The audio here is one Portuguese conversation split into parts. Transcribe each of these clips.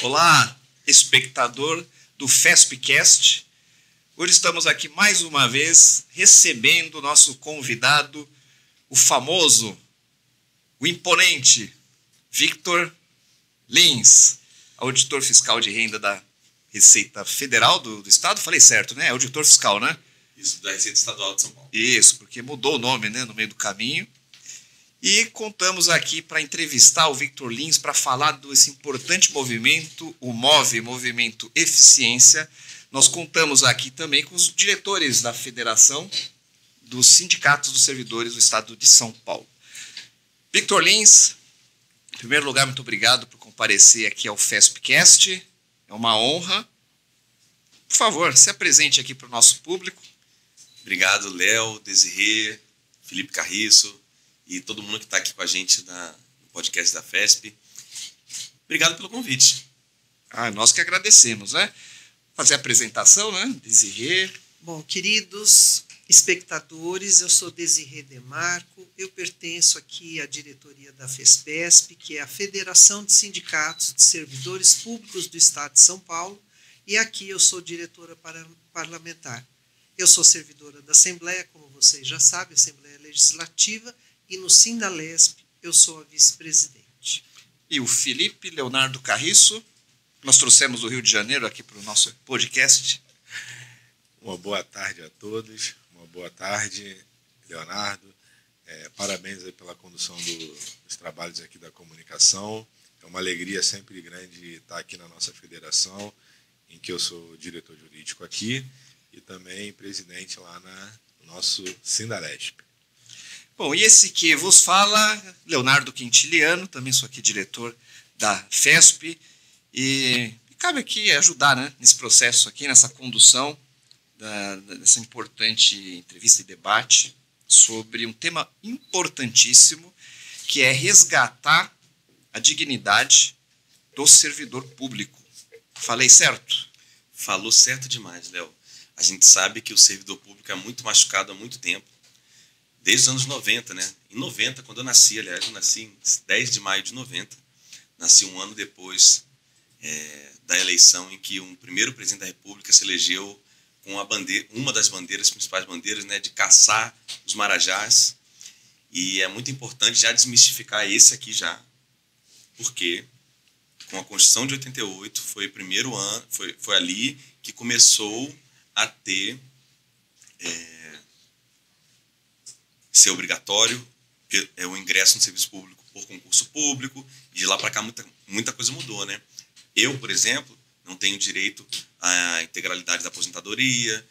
Olá, espectador do FESPcast. Hoje estamos aqui mais uma vez recebendo o nosso convidado, o famoso, o imponente Victor Lins, auditor fiscal de renda da Receita Federal do Estado. Falei certo, né? Auditor fiscal, né? Isso, da Receita Estadual de São Paulo. Isso, porque mudou o nome, né, no meio do caminho. E contamos aqui para entrevistar o Victor Lins para falar desse importante movimento, o MOVE, Movimento Eficiência. Nós contamos aqui também com os diretores da Federação dos Sindicatos dos Servidores do Estado de São Paulo. Victor Lins, em primeiro lugar, muito obrigado por comparecer aqui ao FESPcast. É uma honra. Por favor, se apresente aqui para o nosso público. Obrigado, Léo, Desirê, Felipe Carriço e todo mundo que está aqui com a gente no podcast da FESP. Obrigado pelo convite. Nós que agradecemos, né? Fazer a apresentação, né? Desirê. Bom, queridos espectadores, eu sou Desirê Demarco, eu pertenço aqui à diretoria da FESPESP, que é a Federação de Sindicatos de Servidores Públicos do Estado de São Paulo, e aqui eu sou diretora parlamentar. Eu sou servidora da Assembleia, como vocês já sabem, Assembleia Legislativa, e no Sindalesp eu sou a vice-presidente. E o Felipe Leonardo Carriço, nós trouxemos do Rio de Janeiro aqui para o nosso podcast. Uma boa tarde a todos, uma boa tarde, Leonardo. Parabéns aí pela condução dos trabalhos aqui da comunicação. É uma alegria sempre grande estar aqui na nossa federação, em que eu sou diretor jurídico aqui e também presidente lá no nosso Sindalesp. Bom, e esse que vos fala, Leonardo Quintiliano, também sou aqui diretor da FESP, e cabe aqui ajudar, né, nesse processo aqui, nessa condução dessa importante entrevista e debate sobre um tema importantíssimo, que é resgatar a dignidade do servidor público. Falei certo? Falou certo demais, Léo. A gente sabe que o servidor público é muito machucado há muito tempo, desde os anos 90, né? Em 90, quando eu nasci, aliás, eu nasci em 10 de maio de 90, nasci um ano depois da eleição em que um primeiro presidente da República se elegeu com uma das bandeiras, principais bandeiras, né, de caçar os marajás. E é muito importante já desmistificar esse aqui já, porque com a Constituição de 88 foi o primeiro ano, foi ali que começou a ter ser obrigatório o ingresso no serviço público por concurso público, e de lá para cá muita coisa mudou, né? Eu, por exemplo, não tenho direito à integralidade da aposentadoria,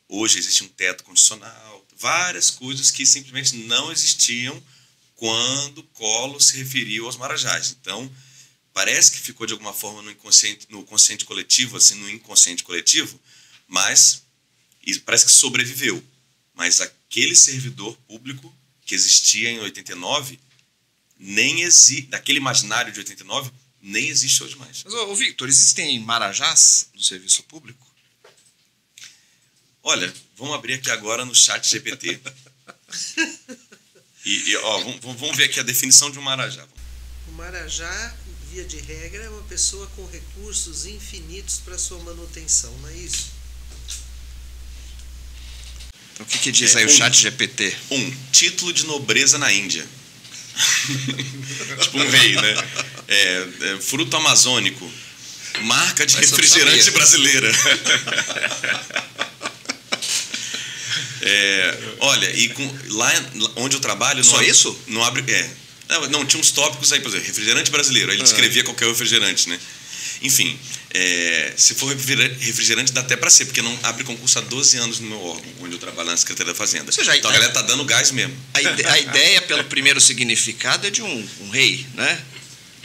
hoje existe um teto constitucional, várias coisas que simplesmente não existiam quando Collor se referiu aos marajás. Então, parece que ficou de alguma forma no consciente coletivo, assim, no inconsciente coletivo, mas parece que sobreviveu. Mas aquele servidor público que existia em 89, daquele imaginário de 89, nem existe hoje mais. Mas, Victor, existem marajás no serviço público? Olha, vamos abrir aqui agora no chat GPT. Vamos ver aqui a definição de um marajá. O marajá, via de regra, é uma pessoa com recursos infinitos para sua manutenção, não é isso? Então, o que diz aí o chat GPT? Título de nobreza na Índia. Tipo um rei, né? Fruto amazônico. Marca de refrigerante brasileira. Olha, lá onde eu trabalho... Só isso? Não abre... Não, tinha uns tópicos aí, por exemplo, refrigerante brasileiro. Aí ele descrevia qualquer refrigerante, né? Enfim, se for refrigerante dá até para ser, porque não abre concurso há 12 anos no meu órgão, onde eu trabalho na Secretaria da Fazenda. Então a galera tá dando gás mesmo. A ideia, pelo primeiro significado, é de um rei, né?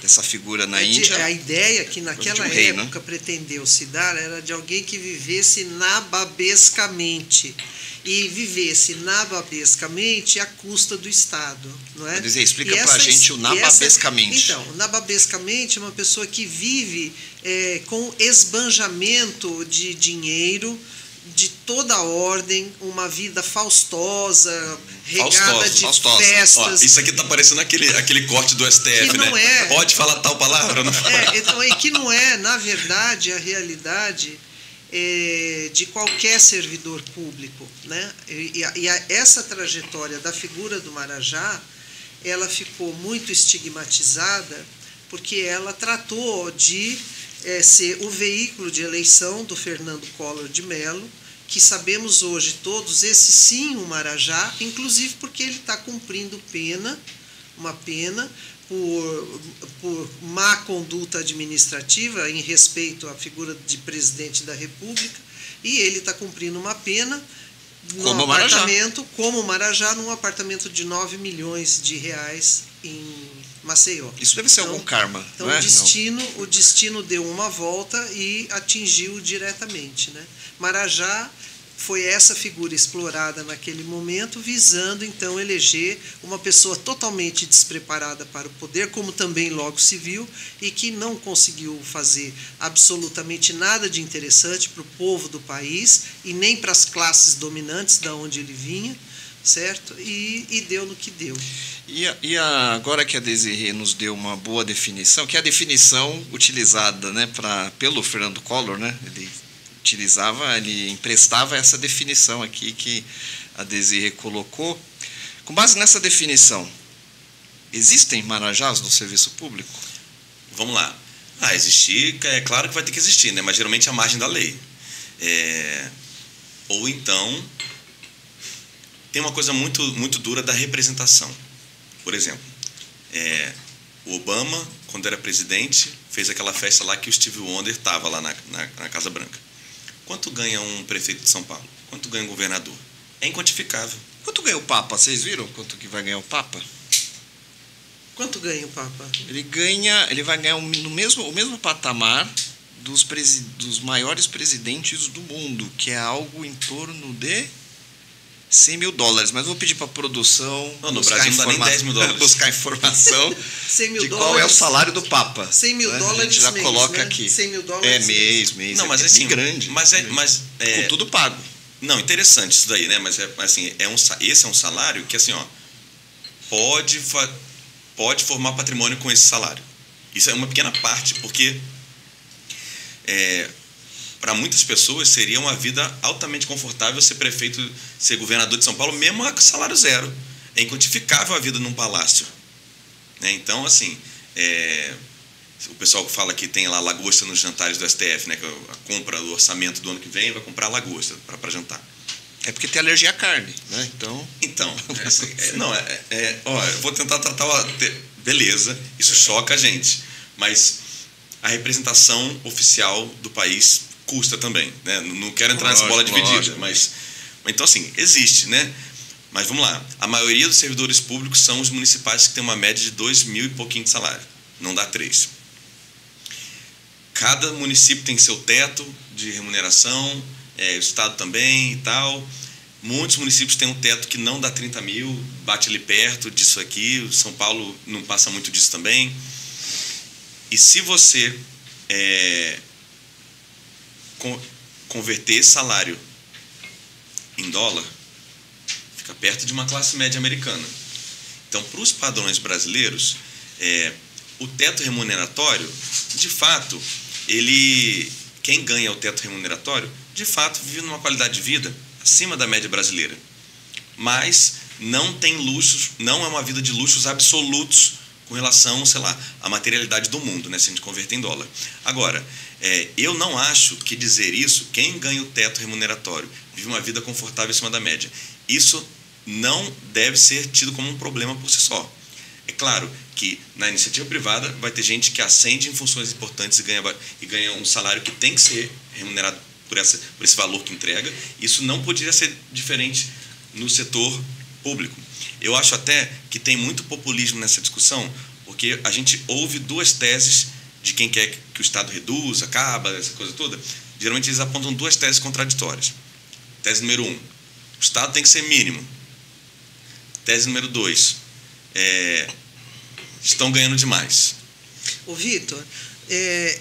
Dessa figura na Índia. A ideia que naquela época pretendeu se dar era de alguém que vivesse nababescamente. E vivesse nababescamente à custa do Estado, não é? Quer dizer, explica para a gente o nababescamente. Então, nababescamente é uma pessoa que vive com esbanjamento de dinheiro de toda a ordem, uma vida faustosa, regada de festas. Ó, isso aqui tá parecendo aquele corte do STF, que não né? É, pode falar tal palavra? Não então, e que não é, na verdade, a realidade de qualquer servidor público, né? Essa trajetória da figura do Marajá, ela ficou muito estigmatizada porque ela tratou de ser o veículo de eleição do Fernando Collor de Mello, que sabemos hoje todos, esse sim o Marajá, inclusive porque ele está cumprindo uma pena por má conduta administrativa em respeito à figura de presidente da República, e ele está cumprindo uma pena como Marajá, num apartamento de 9 milhões de reais em Maceió. Isso deve ser algum karma. Então não é? O destino deu uma volta e atingiu diretamente, né? Marajá foi essa figura explorada naquele momento, visando então eleger uma pessoa totalmente despreparada para o poder, como também logo se viu, e que não conseguiu fazer absolutamente nada de interessante para o povo do país e nem para as classes dominantes da onde ele vinha, certo? E deu no que deu. E agora que a Desirê nos deu uma boa definição, que é a definição utilizada, né, pelo Fernando Collor, né? Ele emprestava essa definição aqui que a Desirê colocou. Com base nessa definição, existem marajás no serviço público? Vamos lá. Existir, é claro que vai ter que existir, né? Mas geralmente à margem da lei. Ou então, tem uma coisa muito, muito dura da representação. Por exemplo, o Obama, quando era presidente, fez aquela festa lá que o Steve Wonder estava lá na Casa Branca. Quanto ganha um prefeito de São Paulo? Quanto ganha um governador? É inquantificável. Quanto ganha o Papa? Vocês viram quanto que vai ganhar o Papa? Quanto ganha o Papa? Ele vai ganhar o mesmo patamar dos maiores presidentes do mundo, que é algo em torno de $100 mil. Mas vou pedir para a produção no Brasil não dá nem $10 mil. Buscar informação de qual é o salário do Papa. $100 mil, a gente já mês, coloca né? aqui. $100 mil mês. Não, mas assim, grande. Com tudo pago. Não, interessante isso daí, né? Mas assim, esse é um salário que assim, ó, pode formar patrimônio com esse salário. Isso é uma pequena parte, porque para muitas pessoas seria uma vida altamente confortável ser prefeito, ser governador de São Paulo, mesmo a salário zero. É inquantificável a vida num palácio, né? Então, assim, o pessoal que fala que tem lá lagosta nos jantares do STF, né? Que a compra do orçamento do ano que vem vai comprar lagosta para jantar. É porque tem alergia à carne, né? Então, eu vou tentar tratar beleza, isso choca a gente, mas a representação oficial do país custa também, né? Não quero entrar nessa bola dividida, mas então assim, existe, né? Mas vamos lá, a maioria dos servidores públicos são os municipais que têm uma média de 2 mil e pouquinho de salário, não dá 3. Cada município tem seu teto de remuneração, o estado também e tal. Muitos municípios têm um teto que não dá 30 mil, bate ali perto disso aqui. São Paulo não passa muito disso também. E se você converter esse salário em dólar, fica perto de uma classe média americana. Então, para os padrões brasileiros, o teto remuneratório, de fato, quem ganha o teto remuneratório, de fato, vive numa qualidade de vida acima da média brasileira. Mas não tem luxos, não é uma vida de luxos absolutos com relação, sei lá, à materialidade do mundo, né, se a gente converter em dólar. Agora, eu não acho que dizer isso, quem ganha o teto remuneratório vive uma vida confortável acima da média. Isso não deve ser tido como um problema por si só. É claro que na iniciativa privada vai ter gente que ascende em funções importantes e ganha um salário que tem que ser remunerado por esse valor que entrega. Isso não poderia ser diferente no setor público. Eu acho até que tem muito populismo nessa discussão, porque a gente ouve duas teses de quem quer que o Estado reduza, acaba, essa coisa toda. Geralmente eles apontam duas teses contraditórias. Tese número 1, o Estado tem que ser mínimo. Tese número 2, estão ganhando demais. Ô, Vitor,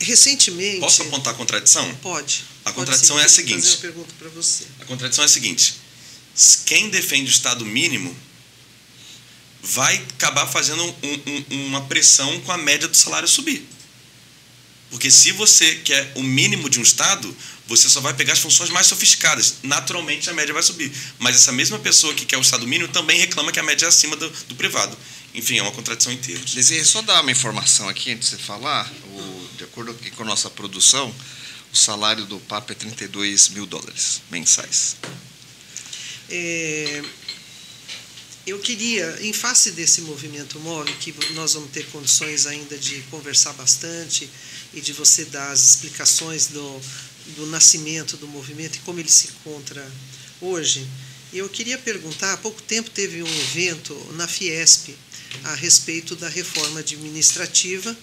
recentemente... Posso apontar a contradição? Pode. A contradição é a seguinte. Vou fazer uma pergunta para você. A contradição é a seguinte. Quem defende o Estado mínimo vai acabar fazendo uma pressão com a média do salário subir. Porque se você quer o mínimo de um Estado, você só vai pegar as funções mais sofisticadas. Naturalmente, a média vai subir. Mas essa mesma pessoa que quer o Estado mínimo também reclama que a média é acima do privado. Enfim, é uma contradição em termos. Desejo só dar uma informação aqui antes de você falar. De acordo com a nossa produção, o salário do Papa é $32 mil mensais. Eu queria, em face desse movimento móvel, que nós vamos ter condições ainda de conversar bastante e de você dar as explicações do nascimento do movimento e como ele se encontra hoje, eu queria perguntar, há pouco tempo teve um evento na Fiesp a respeito da reforma administrativa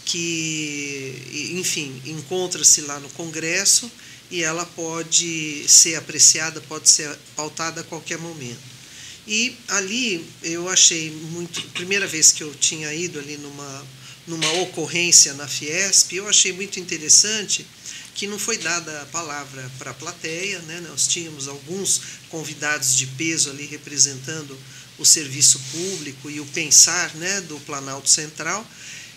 que, enfim, encontra-se lá no Congresso e ela pode ser apreciada, pode ser pautada a qualquer momento. E ali eu achei muito, primeira vez que eu tinha ido ali numa ocorrência na Fiesp, eu achei muito interessante que não foi dada a palavra para a plateia, né? Nós tínhamos alguns convidados de peso ali representando o serviço público e o pensar, né, do Planalto Central,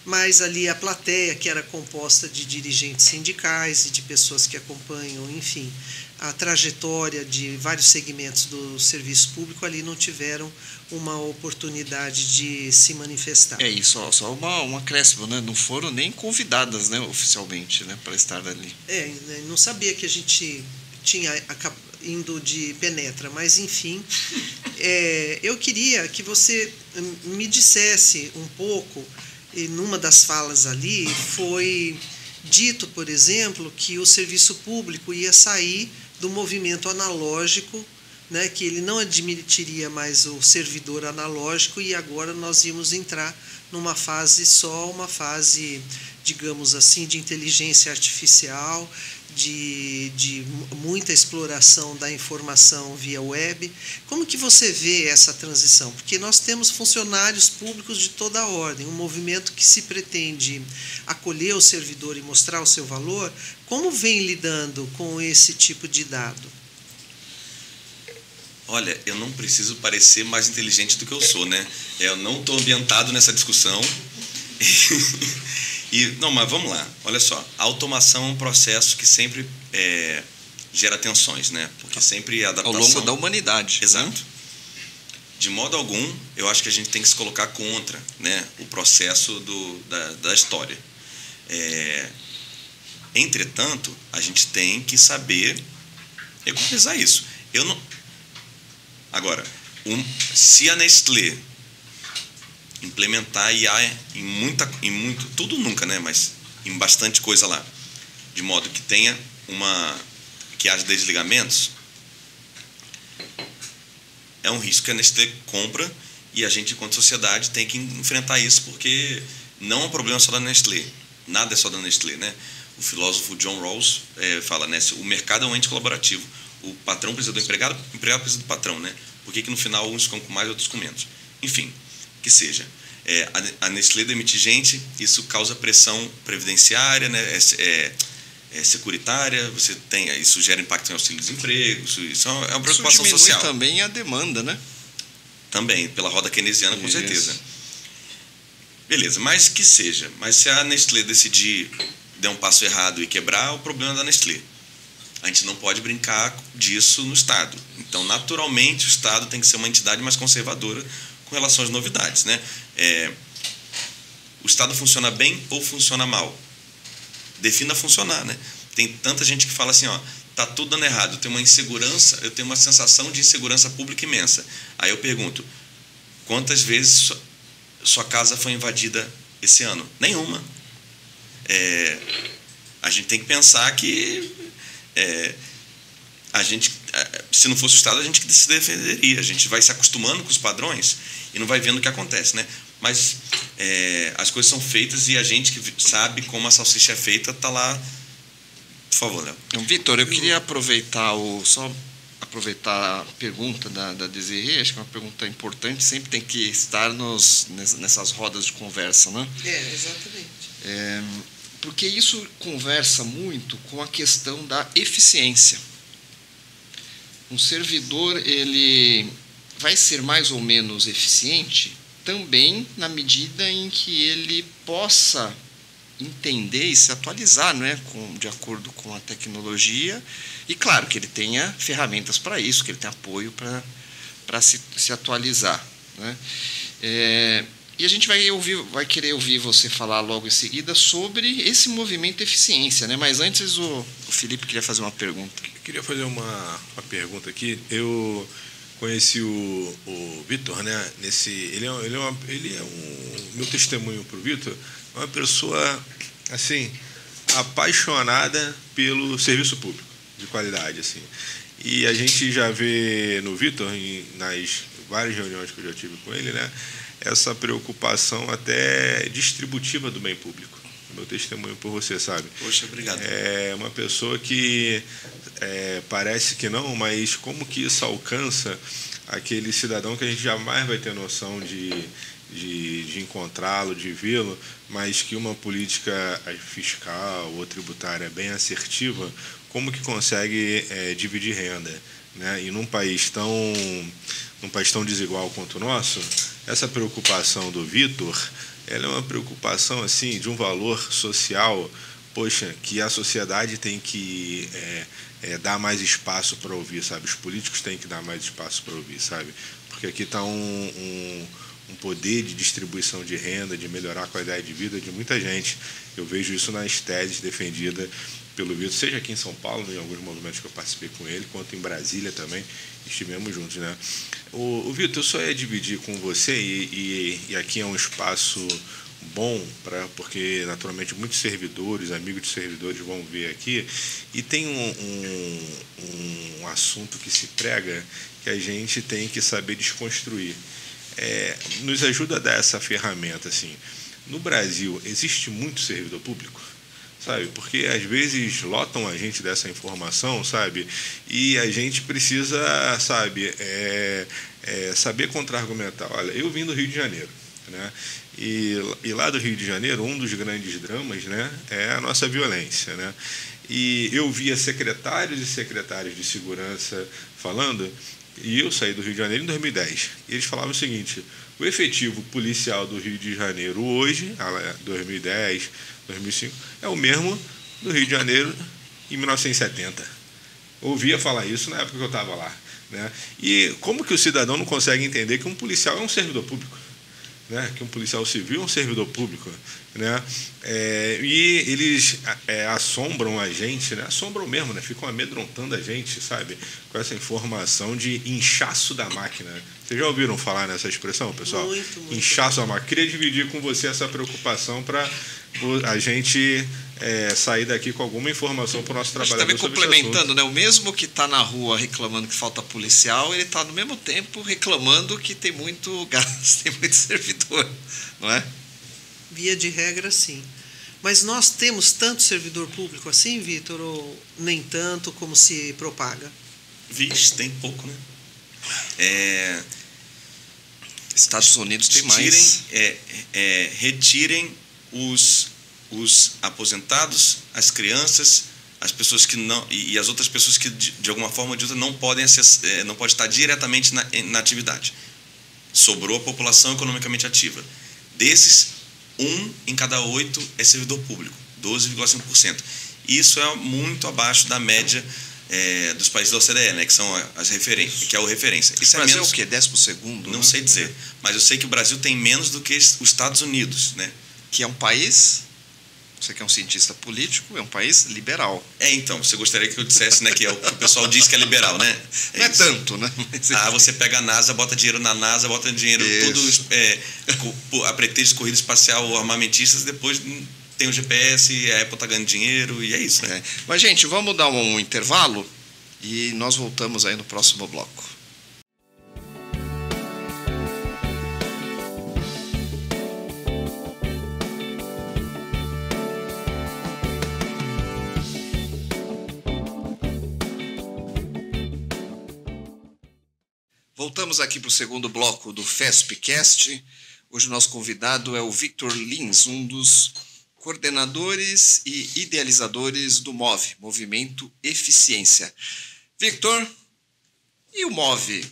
mas ali a plateia, que era composta de dirigentes sindicais e de pessoas que acompanham, enfim, a trajetória de vários segmentos do serviço público, ali não tiveram uma oportunidade de se manifestar. É isso, só um acréscimo, né? Não foram nem convidadas, né, oficialmente, né, para estar ali. Não sabia que a gente tinha indo de penetra, mas enfim, eu queria que você me dissesse um pouco, e numa das falas ali foi dito, por exemplo, que o serviço público ia sair do movimento analógico, né, que ele não admitiria mais o servidor analógico e agora nós íamos entrar numa fase uma fase, digamos assim, de inteligência artificial, de muita exploração da informação via web. Como que você vê essa transição? Porque nós temos funcionários públicos de toda a ordem, um movimento que se pretende acolher o servidor e mostrar o seu valor. Como vem lidando com esse tipo de dado? Olha, eu não preciso parecer mais inteligente do que eu sou, né? Eu não estou ambientado nessa discussão. Não, mas vamos lá. Olha só, a automação é um processo que sempre gera tensões, né? Porque sempre a adaptação... Ao longo da humanidade. Exato. Né? De modo algum, eu acho que a gente tem que se colocar contra, né, o processo da história. Entretanto, a gente tem que saber economizar isso. Agora, se a Nestlé implementar IA em tudo nunca, né, mas em bastante coisa lá, de modo que tenha que haja desligamentos, é um risco que a Nestlé compra e a gente, enquanto sociedade, tem que enfrentar isso, porque não é um problema só da Nestlé, nada é só da Nestlé, né? O filósofo John Rawls fala, né, o mercado é um ente colaborativo, o patrão precisa do empregado, o empregado precisa do patrão, né? Por que no final uns ficam com mais, outros com menos? Enfim, que seja. A Nestlé demite gente, isso causa pressão previdenciária, né? Securitária, isso gera impacto em auxílio-desemprego, isso é uma preocupação isso social. Também a demanda, né? Também, pela roda keynesiana, com Isso. certeza. Beleza, mas que seja. Mas se a Nestlé decidir dar um passo errado e quebrar, o problema é da Nestlé. A gente não pode brincar disso no Estado. Então, naturalmente, o Estado tem que ser uma entidade mais conservadora com relação às novidades, né? O Estado funciona bem ou funciona mal? Defina funcionar, né? Tem tanta gente que fala assim, ó, tá tudo dando errado, eu tenho uma insegurança, eu tenho uma sensação de insegurança pública imensa. Aí eu pergunto, quantas vezes sua casa foi invadida esse ano? Nenhuma. A gente tem que pensar que a gente, se não fosse o Estado, a gente que se defenderia. A gente vai se acostumando com os padrões e não vai vendo o que acontece, né? Mas as coisas são feitas e a gente que sabe como a salsicha é feita está lá. Por favor, Léo. Então, Vitor, eu queria aproveitar a pergunta da Desirê, acho que é uma pergunta importante, sempre tem que estar nessas rodas de conversa, né? Exatamente. Porque isso conversa muito com a questão da eficiência. Um servidor, ele vai ser mais ou menos eficiente também na medida em que ele possa entender e se atualizar, né, de acordo com a tecnologia, e claro que ele tenha ferramentas para isso, que ele tenha apoio para se atualizar, né? E a gente vai querer ouvir você falar logo em seguida sobre esse movimento eficiência, né? Mas antes o Felipe queria fazer uma pergunta. Eu queria fazer uma pergunta aqui. Eu conheci o Vitor, né? Meu testemunho para o Vitor é uma pessoa assim apaixonada pelo serviço público de qualidade, assim. E a gente já vê no Vitor, nas várias reuniões que eu já tive com ele, né, essa preocupação até distributiva do bem público. Meu testemunho por você, sabe? Poxa, obrigado. É uma pessoa que parece que não, mas como que isso alcança aquele cidadão que a gente jamais vai ter noção de encontrá-lo, de vê-lo, mas que uma política fiscal ou tributária bem assertiva, como que consegue dividir renda, né? E num país tão desigual quanto o nosso, essa preocupação do Vitor, ela é uma preocupação assim de um valor social, poxa, que a sociedade tem que dar mais espaço para ouvir, sabe? Os políticos têm que dar mais espaço para ouvir, sabe? Porque aqui está um poder de distribuição de renda, de melhorar a qualidade de vida de muita gente. Eu vejo isso nas teses defendidas pelo Vitor, seja aqui em São Paulo, em alguns movimentos que eu participei com ele, quanto em Brasília também, estivemos juntos, né? O Vitor, eu só ia dividir com você, e aqui é um espaço bom, porque naturalmente muitos servidores, amigos de servidores vão ver aqui, e tem um assunto que se prega que a gente tem que saber desconstruir. Nos ajuda a dar essa ferramenta, assim. No Brasil, existe muito servidor público? Sabe? Porque às vezes lotam a gente dessa informação, sabe? E a gente precisa, sabe, saber contra-argumentar. Olha, eu vim do Rio de Janeiro, né? E lá do Rio de Janeiro, um dos grandes dramas, né, é a nossa violência, né? E eu via secretários e secretárias de segurança falando, e eu saí do Rio de Janeiro em 2010, e eles falavam o seguinte: o efetivo policial do Rio de Janeiro hoje, 2010, 2005, é o mesmo do Rio de Janeiro em 1970. Ouvia falar isso na época que eu estava lá, né? E como que o cidadão não consegue entender que um policial é um servidor público, né? Que um policial civil é um servidor público, né? E eles assombram a gente, né? Assombram mesmo, né? Ficam amedrontando a gente, sabe? Com essa informação de inchaço da máquina. Vocês já ouviram falar nessa expressão, pessoal? Muito. Inchaço da máquina. Queria dividir com você essa preocupação para a gente sair daqui com alguma informação para o nosso trabalhador. Também complementando, né? O mesmo que está na rua reclamando que falta policial, ele está no mesmo tempo reclamando que tem muito gasto, tem muito servidor, não é? Via de regra, sim. Mas nós temos tanto servidor público assim, Vitor, ou nem tanto como se propaga? Vixe, tem pouco, né? Estados Unidos tem mais. Retirem os aposentados, as crianças, as pessoas que não, e as outras pessoas que de alguma forma ou de outra não podem não pode estar diretamente na atividade. Sobrou a população economicamente ativa. Desses, 1 em cada 8 é servidor público, 12,5%. Isso é muito abaixo da média dos países da OCDE, né, que são as referências, que é o referência. Isso o Brasil é o quê? 10%? Não sei dizer, mas eu sei que o Brasil tem menos do que os Estados Unidos, né? Que é um país, você que é um cientista político, é um país liberal. Então, você gostaria que eu dissesse, né, que é o que o pessoal diz que é liberal, né? Não é tanto, né? Mas, você pega a NASA, bota dinheiro na NASA, bota dinheiro tudo a pretexto de corrida espacial ou armamentistas, depois tem o GPS, a Apple está ganhando dinheiro e é isso, né? Mas, gente, vamos dar um intervalo e nós voltamos aí no próximo bloco. Voltamos aqui para o segundo bloco do FESPcast. Hoje o nosso convidado é o Victor Lins, um dos coordenadores e idealizadores do MOVE, Movimento Eficiência. Victor, e o MOVE?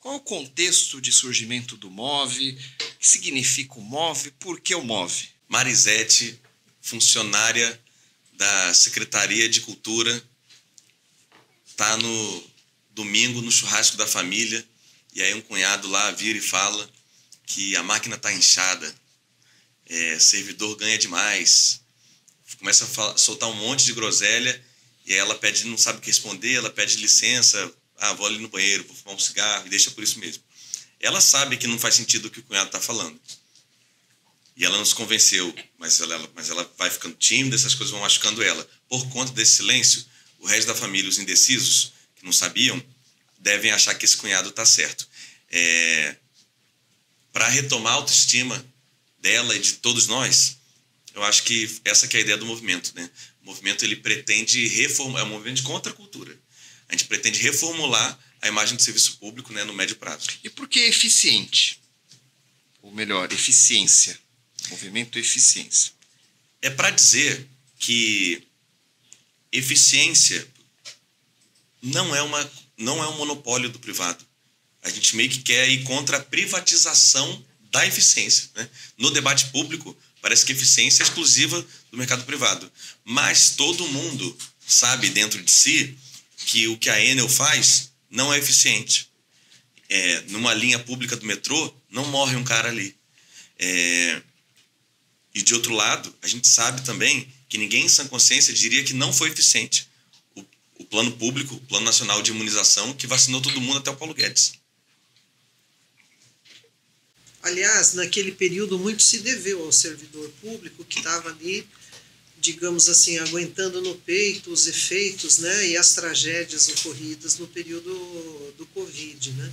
Qual o contexto de surgimento do MOVE? O que significa o MOVE? Por que o MOVE? Marisete, funcionária da Secretaria de Cultura, está no domingo no churrasco da família, e aí um cunhado lá vira e fala que a máquina está inchada, servidor ganha demais, começa a soltar um monte de groselha, e aí ela pede, não sabe o que responder, ela pede licença, vou ali no banheiro, vou fumar um cigarro, e deixa por isso mesmo. Ela sabe que não faz sentido o que o cunhado está falando. E ela nos convenceu, mas ela vai ficando tímida, essas coisas vão machucando ela. Por conta desse silêncio, o resto da família, os indecisos, que não sabiam, devem achar que esse cunhado está certo. Para retomar a autoestima dela e de todos nós, eu acho que essa que é a ideia do movimento, né? O movimento ele pretende reformular, é um movimento de contra-cultura. A gente pretende reformular a imagem do serviço público, né, no médio prazo. E por que eficiente? Ou melhor, eficiência. Movimento Eficiência. É para dizer que eficiência não é um monopólio do privado. A gente meio que quer ir contra a privatização da eficiência, né? No debate público, parece que eficiência é exclusiva do mercado privado. Mas todo mundo sabe dentro de si que o que a Enel faz não é eficiente. Numa linha pública do metrô, não morre um cara ali. E, de outro lado, a gente sabe também que ninguém em sã consciência diria que não foi eficiente o plano público, o Plano Nacional de Imunização, que vacinou todo mundo até o Paulo Guedes. Aliás, naquele período, muito se deveu ao servidor público que estava ali, digamos assim, aguentando no peito os efeitos, né, e as tragédias ocorridas no período do Covid, né?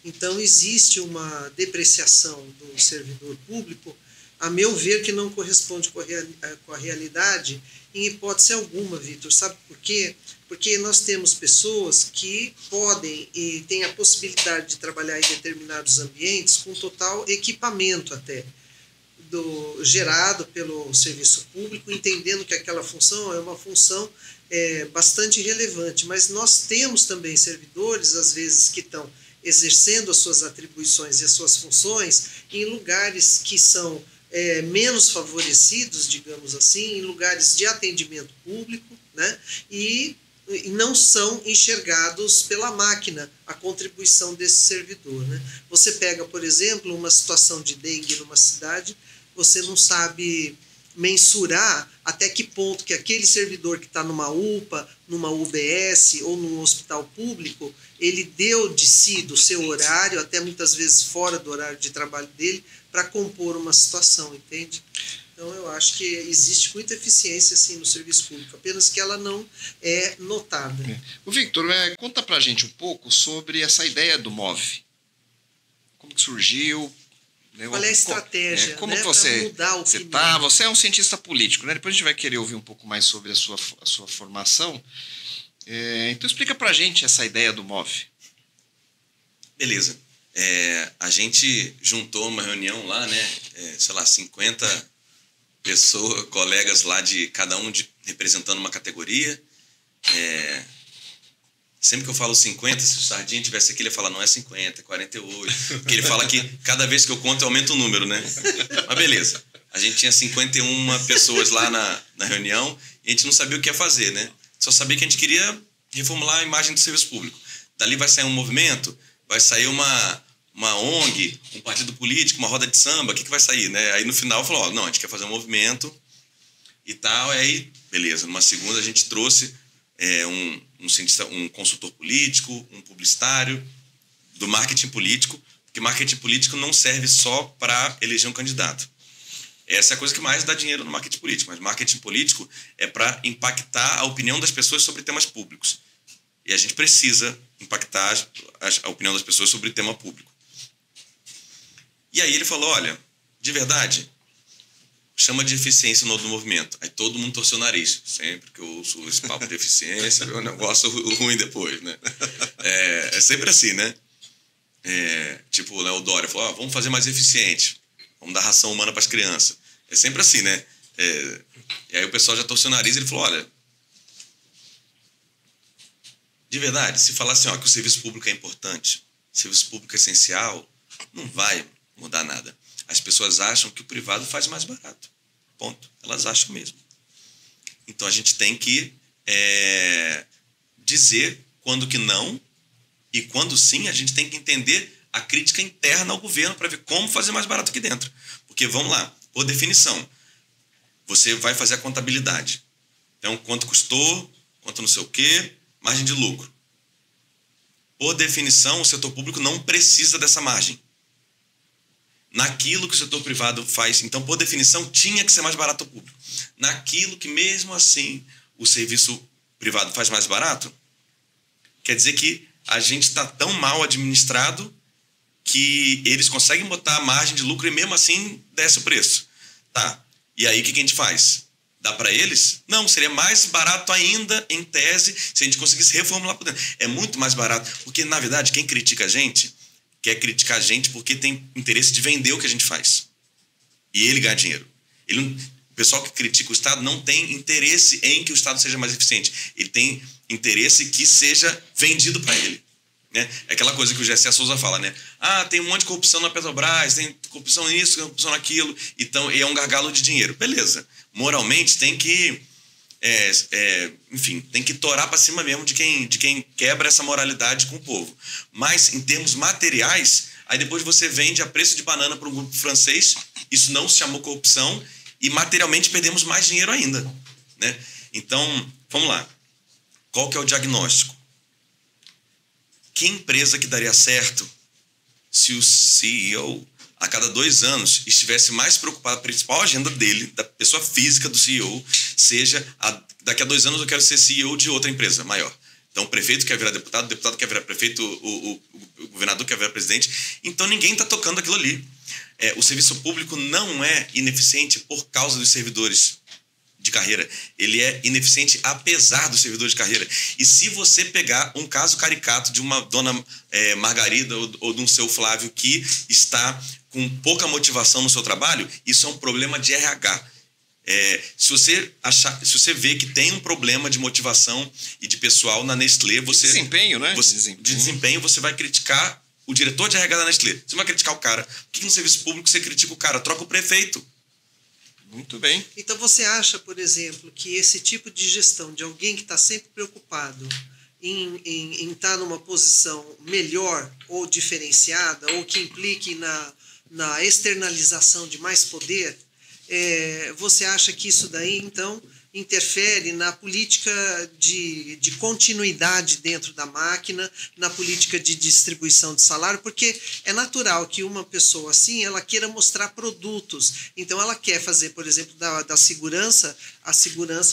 Então, existe uma depreciação do servidor público, a meu ver, que não corresponde com a realidade em hipótese alguma, Vitor. Sabe por quê? Porque nós temos pessoas que podem e têm a possibilidade de trabalhar em determinados ambientes com total equipamento até, gerado pelo serviço público, entendendo que aquela função é uma função bastante relevante. Mas nós temos também servidores, às vezes, que estão exercendo as suas atribuições e as suas funções em lugares que são menos favorecidos, digamos assim, em lugares de atendimento público, né? E não são enxergados pela máquina a contribuição desse servidor, né? Você pega, por exemplo, uma situação de dengue numa cidade, você não sabe mensurar até que ponto que aquele servidor que está numa UPA, numa UBS ou num hospital público, ele deu de si, do seu horário, até muitas vezes fora do horário de trabalho dele, para compor uma situação, entende? Então, eu acho que existe muita eficiência, sim, no serviço público, apenas que ela não é notada. O Victor, conta pra gente um pouco sobre essa ideia do MOVE. Como que surgiu? Qual é a estratégia, como né, que você mudar a opinião? Você é um cientista político, né? Depois a gente vai querer ouvir um pouco mais sobre a sua formação. Então, explica pra gente essa ideia do MOVE. Beleza. A gente juntou uma reunião lá, né? 50 pessoas, colegas lá de cada um representando uma categoria. Sempre que eu falo 50, se o Sardinha tivesse aqui, ele ia falar, não é 50, é 48. Porque ele fala que cada vez que eu conto, aumenta o número, né? Mas beleza. A gente tinha 51 pessoas lá na reunião e a gente não sabia o que ia fazer, né? Só sabia que a gente queria reformular a imagem do serviço público. Dali vai sair um movimento, vai sair uma ONG, um partido político, uma roda de samba, o que vai sair, né? Aí no final falou, não, a gente quer fazer um movimento e tal, aí beleza. Numa segunda a gente trouxe um cientista, um consultor político, um publicitário do marketing político, porque marketing político não serve só para eleger um candidato. Essa é a coisa que mais dá dinheiro no marketing político, mas marketing político é para impactar a opinião das pessoas sobre temas públicos. E a gente precisa impactar a opinião das pessoas sobre tema público. E aí ele falou, olha, de verdade, chama de eficiência o nome do movimento. Aí todo mundo torceu o nariz. Sempre que eu ouço esse papo de eficiência, é um negócio ruim depois, né? É sempre assim, né? O Dória falou, vamos fazer mais eficiente. Vamos dar ração humana para as crianças. É sempre assim, né? E aí o pessoal já torceu o nariz e ele falou, olha, de verdade, se falar assim, ó, que o serviço público é importante, o serviço público é essencial, não vai mudar nada. As pessoas acham que o privado faz mais barato. Ponto. Elas acham mesmo. Então a gente tem que dizer quando que não e quando sim, a gente tem que entender a crítica interna ao governo para ver como fazer mais barato aqui dentro. Porque, vamos lá, por definição, você vai fazer a contabilidade. Então, quanto custou, quanto não sei o quê, margem de lucro. Por definição, o setor público não precisa dessa margem. Naquilo que o setor privado faz, então, por definição, tinha que ser mais barato o público. Naquilo que, mesmo assim, o serviço privado faz mais barato, quer dizer que a gente está tão mal administrado que eles conseguem botar a margem de lucro e, mesmo assim, desce o preço. Tá. E aí, o que a gente faz? Dá para eles? Não, seria mais barato ainda, em tese, se a gente conseguisse reformular por dentro. É muito mais barato, porque, na verdade, quem critica a gente quer criticar a gente porque tem interesse de vender o que a gente faz. E ele ganha dinheiro. O pessoal que critica o Estado não tem interesse em que o Estado seja mais eficiente. Ele tem interesse que seja vendido para ele. Né? É aquela coisa que o Gessé Souza fala, né? Ah, tem um monte de corrupção na Petrobras, tem corrupção nisso, corrupção naquilo, então, e é um gargalo de dinheiro. Beleza. Moralmente tem que... enfim, tem que torar para cima mesmo de quem quebra essa moralidade com o povo. Mas, em termos materiais, aí depois você vende a preço de banana para um grupo francês, isso não se chamou corrupção, e materialmente perdemos mais dinheiro ainda. Né? Então, vamos lá. Qual que é o diagnóstico? Que empresa que daria certo se o CEO, a cada 2 anos, estivesse mais preocupado, a principal agenda dele, da pessoa física do CEO, seja, daqui a 2 anos eu quero ser CEO de outra empresa maior. Então, o prefeito quer virar deputado, o deputado quer virar prefeito, o governador quer virar presidente. Então, ninguém está tocando aquilo ali. O serviço público não é ineficiente por causa dos servidores de carreira. Ele é ineficiente apesar do servidor de carreira. E se você pegar um caso caricato de uma dona Margarida ou de um seu Flávio que está com pouca motivação no seu trabalho, isso é um problema de RH. Se você vê que tem um problema de motivação e de pessoal na Nestlé, desempenho, né? De desempenho, você vai criticar o diretor de RH da Nestlé. Você vai criticar o cara. Por que no serviço público você critica o cara? Troca o prefeito. Muito bem. Então você acha, por exemplo, que esse tipo de gestão de alguém que está sempre preocupado em estar numa posição melhor ou diferenciada, ou que implique na externalização de mais poder, você acha que isso daí, então, interfere na política de continuidade dentro da máquina, na política de distribuição de salário, porque é natural que uma pessoa assim, ela queira mostrar produtos. Então, ela quer fazer, por exemplo, da segurança,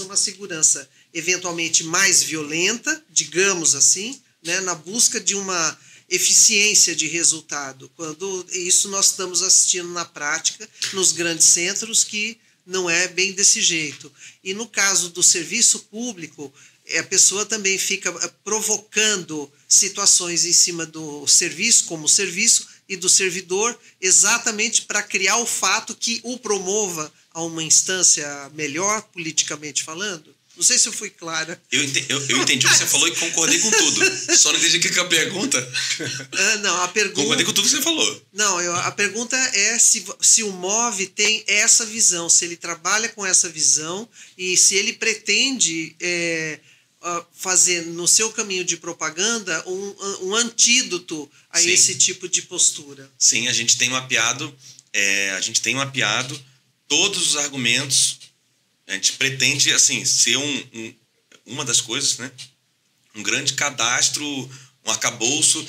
uma segurança eventualmente mais violenta, digamos assim, né, na busca de uma eficiência de resultado. Quando isso nós estamos assistindo na prática, nos grandes centros, que não é bem desse jeito. E no caso do serviço público, a pessoa também fica provocando situações em cima do serviço, como serviço, e do servidor, exatamente para criar o fato que o promova a uma instância melhor, politicamente falando. Não sei se eu fui clara. Eu entendi o que você falou e concordei com tudo. Só não entendi o que é a pergunta. Não, a pergunta... Concordei com tudo que você falou. Não, a pergunta é se o MOVE tem essa visão, se ele trabalha com essa visão e se ele pretende fazer no seu caminho de propaganda um antídoto a Sim. esse tipo de postura. Sim, a gente tem mapeado todos os argumentos. A gente pretende, assim, ser uma das coisas, né? Um grande cadastro, um arcabouço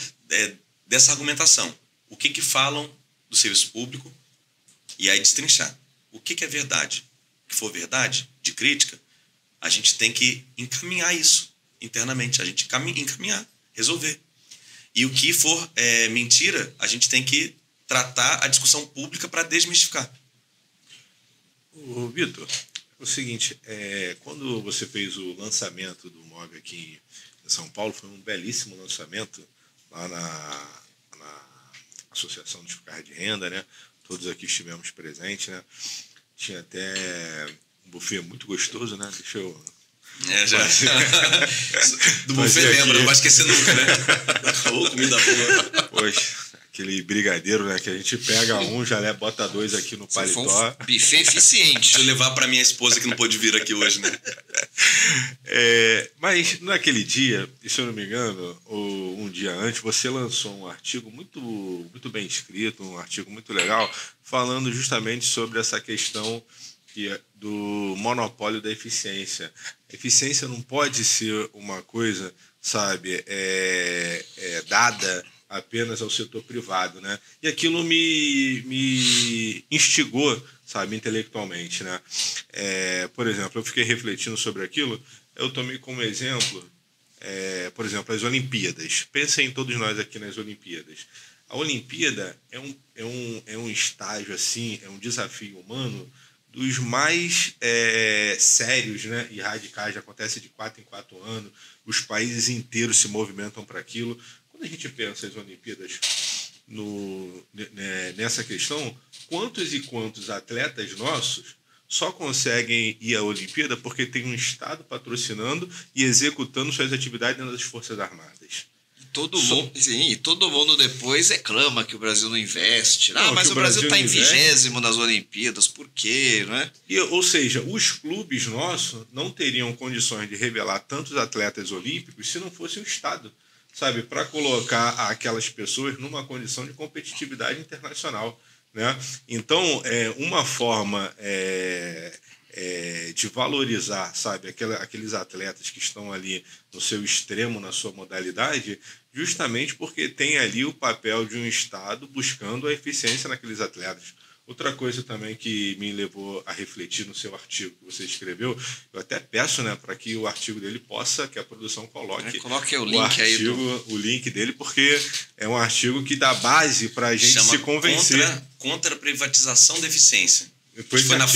dessa argumentação. O que falam do serviço público e aí destrinchar. O que é verdade? O que for verdade, de crítica, a gente tem que encaminhar isso internamente. A gente encaminhar, resolver. E o que for mentira, a gente tem que tratar a discussão pública para desmistificar. Ô, Vitor, é o seguinte, quando você fez o lançamento do MOVE aqui em São Paulo, foi um belíssimo lançamento lá na Associação dos Fiscais de Renda, né? Todos aqui estivemos presentes, né? tinha até um buffet muito gostoso, né? Deixa eu... Já. Do buffet lembra, não vai esquecer nunca, né? Ô, comida boa. Poxa, aquele brigadeiro, né? Que a gente pega um, já bota 2 aqui no paletó. Foi um buffet eficiente. Deixa eu levar para minha esposa que não pôde vir aqui hoje, né? Mas naquele dia, e se eu não me engano, ou um dia antes, você lançou um artigo muito, muito bem escrito, um artigo muito legal, falando justamente sobre essa questão do monopólio da eficiência. A eficiência não pode ser uma coisa, sabe, dada apenas ao setor privado, né? E aquilo me instigou, sabe, intelectualmente, né? Por exemplo, eu fiquei refletindo sobre aquilo, eu tomei como exemplo, por exemplo, as Olimpíadas. Pensem todos nós aqui nas Olimpíadas. A Olimpíada é um estágio, assim, é um desafio humano dos mais sérios, né, e radicais. Acontece de 4 em 4 anos, os países inteiros se movimentam para aquilo. Quando a gente pensa as Olimpíadas nessa questão, quantos e quantos atletas nossos só conseguem ir à Olimpíada porque tem um Estado patrocinando e executando suas atividades dentro das Forças Armadas? Todo mundo depois reclama que o Brasil não investe. Mas o Brasil está em 20º nas Olimpíadas, por quê? Né? Ou seja, os clubes nossos não teriam condições de revelar tantos atletas olímpicos se não fosse o Estado, sabe, para colocar aquelas pessoas numa condição de competitividade internacional, né? Então, uma forma de valorizar, sabe, aqueles atletas que estão ali no seu extremo, na sua modalidade, justamente porque tem ali o papel de um Estado buscando a eficiência naqueles atletas. Outra coisa também que me levou a refletir no seu artigo que você escreveu, eu até peço, né, para que o artigo dele possa, que a produção coloque o link artigo, aí o link dele, porque é um artigo que dá base para a gente se convencer. Contra a privatização da eficiência. Acho que foi na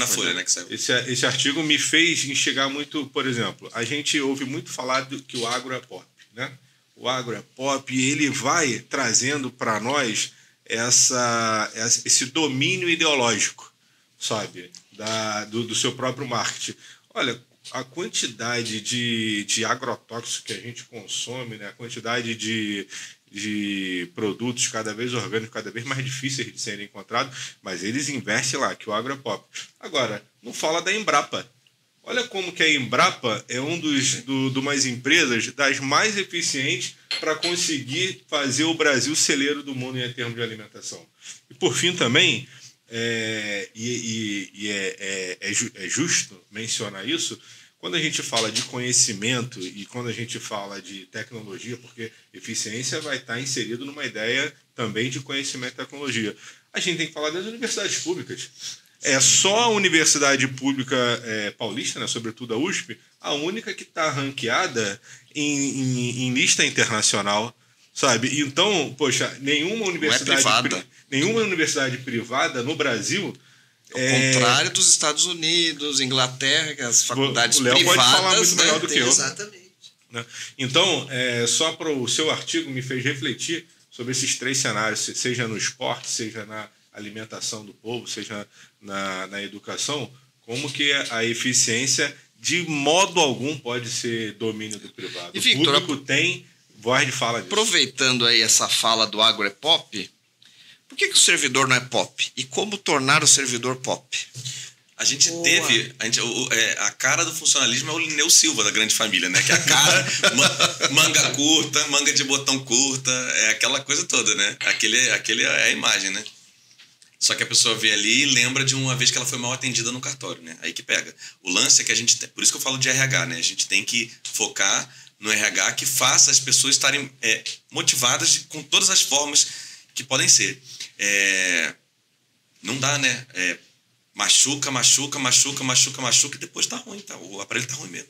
Folha, né, que saiu. Esse artigo me fez enxergar muito, por exemplo, a gente ouve muito falar que o agro é pop, né? O agro é pop e ele vai trazendo para nós esse domínio ideológico, sabe, do seu próprio marketing. Olha, a quantidade de agrotóxicos que a gente consome, né? A quantidade de produtos cada vez orgânicos, cada vez mais difíceis de serem encontrados, mas eles investem lá, que o agro é pop. Agora, não fala da Embrapa. Olha como que a Embrapa é de umas empresas das mais eficientes para conseguir fazer o Brasil celeiro do mundo em termos de alimentação. E, por fim, também, é justo mencionar isso, quando a gente fala de conhecimento e quando a gente fala de tecnologia, porque eficiência vai estar inserido numa ideia também de conhecimento e tecnologia, a gente tem que falar das universidades públicas. Só a Universidade Pública Paulista, né, sobretudo a USP, a única que está ranqueada em lista internacional, sabe? Então, poxa, nenhuma universidade privada no Brasil... Ao contrário dos Estados Unidos, Inglaterra, que as faculdades privadas... O Léo pode falar muito melhor do que eu. Exatamente. Então, só para o seu artigo me fez refletir sobre esses 3 cenários, seja no esporte, seja na alimentação do povo, seja na educação, como que a eficiência de modo algum pode ser domínio do privado. E, Victor, o público tem voz de fala disso. Aproveitando aí essa fala do agro é pop, por que o servidor não é pop? E como tornar o servidor pop? A gente teve... A cara do funcionalismo é o Lineu Silva, da Grande Família, né? Que a cara, manga curta, manga de botão curta, aquela coisa toda, né? Aquele é a imagem, né? Só que a pessoa vê ali e lembra de uma vez que ela foi mal atendida no cartório, né? Aí que pega. O lance é que a gente... Por isso que eu falo de RH, né? A gente tem que focar no RH que faça as pessoas estarem motivadas com todas as formas que podem ser. Não dá, né? Machuca e depois tá ruim, tá? O aparelho tá ruim mesmo.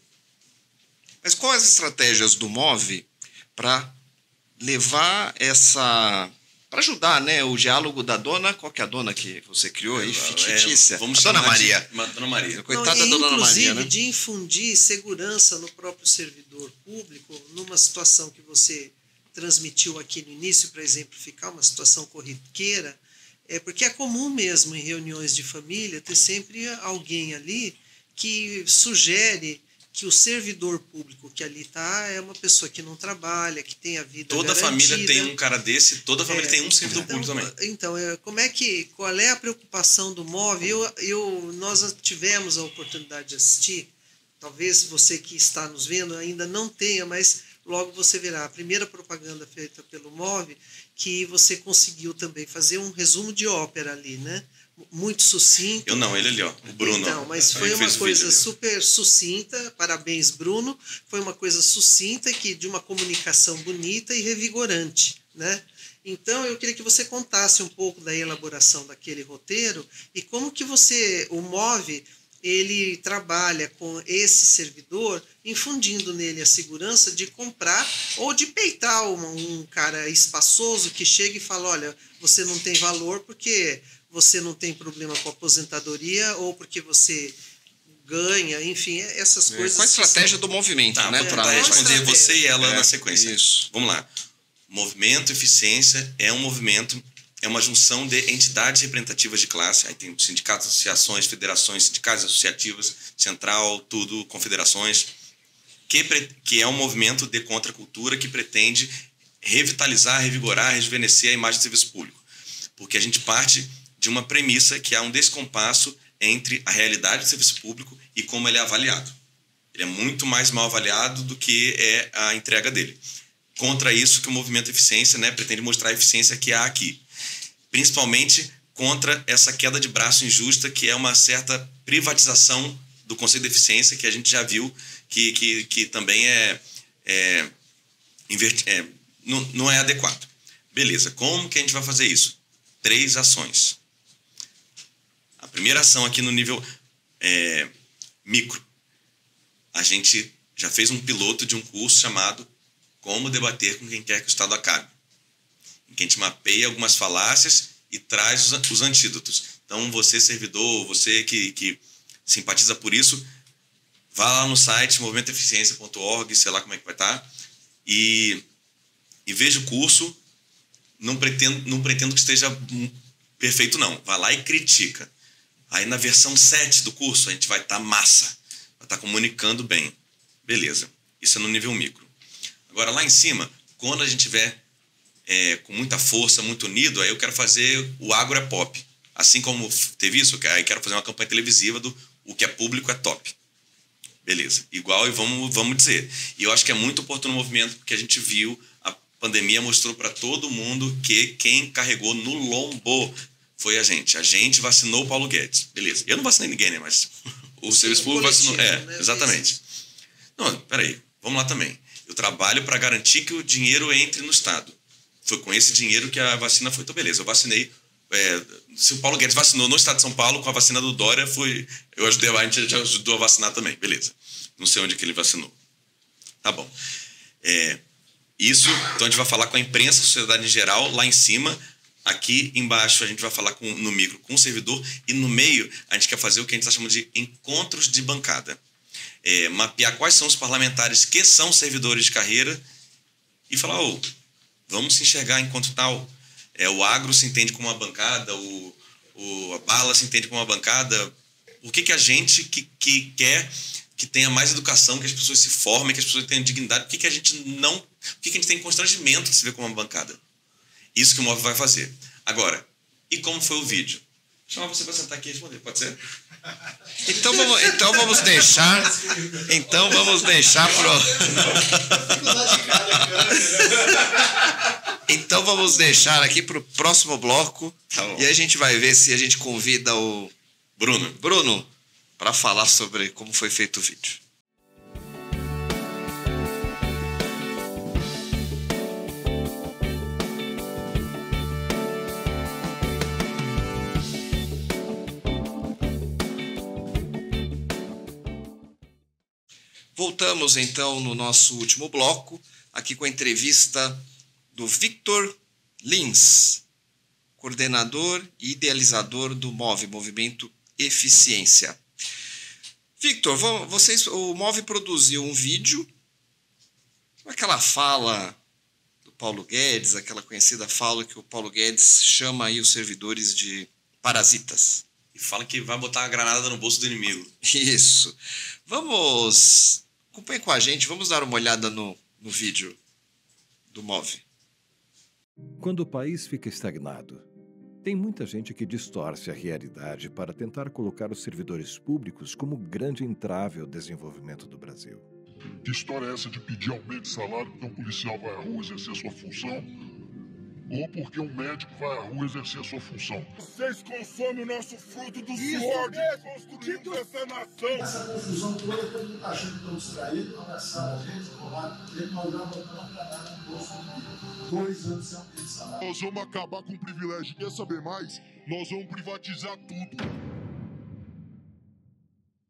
Mas quais as estratégias do MOVE para levar para ajudar, né, o diálogo da dona... Qual que é a dona que você criou aí? Fictícia? Vamos Dona Maria. Dona Maria. Coitada da Dona Maria, né? De infundir segurança no próprio servidor público, numa situação que você transmitiu aqui no início, para exemplificar uma situação corriqueira, Porque é comum mesmo em reuniões de família ter sempre alguém ali que sugere que o servidor público que ali está é uma pessoa que não trabalha, que tem a vida Toda garantida. família tem um cara desse, toda família tem um servidor público também. Então, qual é a preocupação do MOVE? Nós tivemos a oportunidade de assistir, talvez você que está nos vendo ainda não tenha, mas logo você verá a primeira propaganda feita pelo MOVE, que você conseguiu também fazer um resumo de ópera ali, né? Muito sucinto. Eu não, ele ali, ó, o Bruno. Então, mas foi uma coisa super sucinta, parabéns, Bruno. Foi uma coisa sucinta de uma comunicação bonita e revigorante, né? Então, eu queria que você contasse um pouco da elaboração daquele roteiro e como que o MOVE, ele trabalha com esse servidor, infundindo nele a segurança de comprar ou de peitar um cara espaçoso que chega e fala, olha, você não tem valor porque você não tem problema com a aposentadoria ou porque você ganha, enfim, essas coisas. Qual a estratégia do movimento, né? Para responder você e ela na sequência. Isso. Vamos lá. Movimento Eficiência é um movimento, é uma junção de entidades representativas de classe. Aí tem sindicatos, associações, federações, sindicatos associativas, central, tudo, confederações, que é um movimento de contracultura que pretende revitalizar, revigorar, rejuvenescer a imagem do serviço público. Porque a gente parte de uma premissa que há um descompasso entre a realidade do serviço público e como ele é avaliado. Ele é muito mais mal avaliado do que é a entrega dele. Contra isso que o movimento Eficiência, né, pretende mostrar a eficiência que há aqui. Principalmente contra essa queda de braço injusta, que é uma certa privatização do conceito de eficiência, que a gente já viu que também não é adequado. Beleza, como que a gente vai fazer isso? 3 ações. A primeira ação aqui no nível micro. A gente já fez um piloto de um curso chamado Como Debater com Quem Quer que o Estado Acabe, em que a gente mapeia algumas falácias e traz os antídotos. Então, você, servidor, você que simpatiza por isso, vá lá no site movimentoeficiência.org, sei lá como é que vai estar, e veja o curso. Não pretendo que esteja perfeito, não. Vai lá e critica. Aí, na versão 7 do curso, a gente vai estar massa. Vai estar comunicando bem. Beleza. Isso é no nível micro. Agora, lá em cima, quando a gente estiver com muita força, muito unido, aí eu quero fazer o agro é pop. Assim como teve isso, aí quero fazer uma campanha televisiva do o que é público é top. Beleza. Igual, e vamos dizer. E eu acho que é muito oportuno o movimento, porque a gente viu, a pandemia mostrou para todo mundo que quem carregou no lombo foi a gente. A gente vacinou o Paulo Guedes. Beleza. Eu não vacinei ninguém, né? Mas o serviço público vacinou. Né? Exatamente. Não, peraí. Vamos lá também. Eu trabalho para garantir que o dinheiro entre no Estado. Foi com esse dinheiro que a vacina foi. Então, beleza, eu vacinei. Se o Paulo Guedes vacinou no Estado de São Paulo, com a vacina do Dória, a gente ajudou a vacinar também. Beleza. Não sei onde que ele vacinou. Tá bom. Isso, então a gente vai falar com a imprensa, a sociedade em geral, lá em cima. Aqui embaixo a gente vai falar no micro com o servidor. E no meio a gente quer fazer o que a gente está chamando de encontros de bancada. Mapear quais são os parlamentares que são servidores de carreira e falar, vamos se enxergar enquanto tal. O agro se entende como uma bancada, a bala se entende como uma bancada. Por que a gente que quer que tenha mais educação, que as pessoas se formem, que as pessoas tenham dignidade, por que a gente não... Por que a gente tem constrangimento de se ver como uma bancada? Isso que o MOVE vai fazer. Agora, e como foi o vídeo? Vou chamar você para sentar aqui e responder, pode ser? Então vamos deixar pro... Então vamos deixar aqui para o próximo bloco. Tá bom. E a gente vai ver se a gente convida o Bruno para falar sobre como foi feito o vídeo. Voltamos então no nosso último bloco, aqui com a entrevista do Victor Lins, coordenador e idealizador do MOVE, Movimento Eficiência. Victor, o MOVE produziu um vídeo, aquela fala do Paulo Guedes, aquela conhecida fala que o Paulo Guedes chama aí os servidores de parasitas. E fala que vai botar uma granada no bolso do inimigo. Isso. Vamos... Acompanhe com a gente, vamos dar uma olhada no vídeo do MOVE. Quando o país fica estagnado, tem muita gente que distorce a realidade para tentar colocar os servidores públicos como grande entrave ao desenvolvimento do Brasil. Que história é essa de pedir aumento de salário porque um policial vai à rua exercer a sua função? Ou porque um médico vai à rua exercer a sua função? Vocês consomem o nosso fruto do suor de construirmos essa nação! Essa confusão toda, todo mundo achando que estão distraídos, abraçaram a gente, roubaram, ele não dá botar uma granada no bolso do 2 anos sem aumento de salário. Nós vamos acabar com o privilégio. Quer saber mais? Nós vamos privatizar tudo.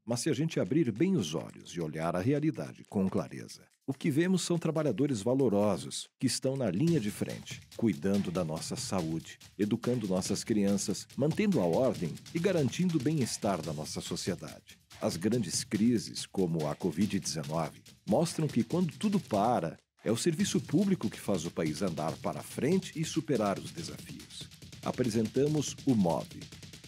Mas se a gente abrir bem os olhos e olhar a realidade com clareza, o que vemos são trabalhadores valorosos que estão na linha de frente, cuidando da nossa saúde, educando nossas crianças, mantendo a ordem e garantindo o bem-estar da nossa sociedade. As grandes crises, como a Covid-19, mostram que quando tudo para, é o serviço público que faz o país andar para frente e superar os desafios. Apresentamos o MOVE,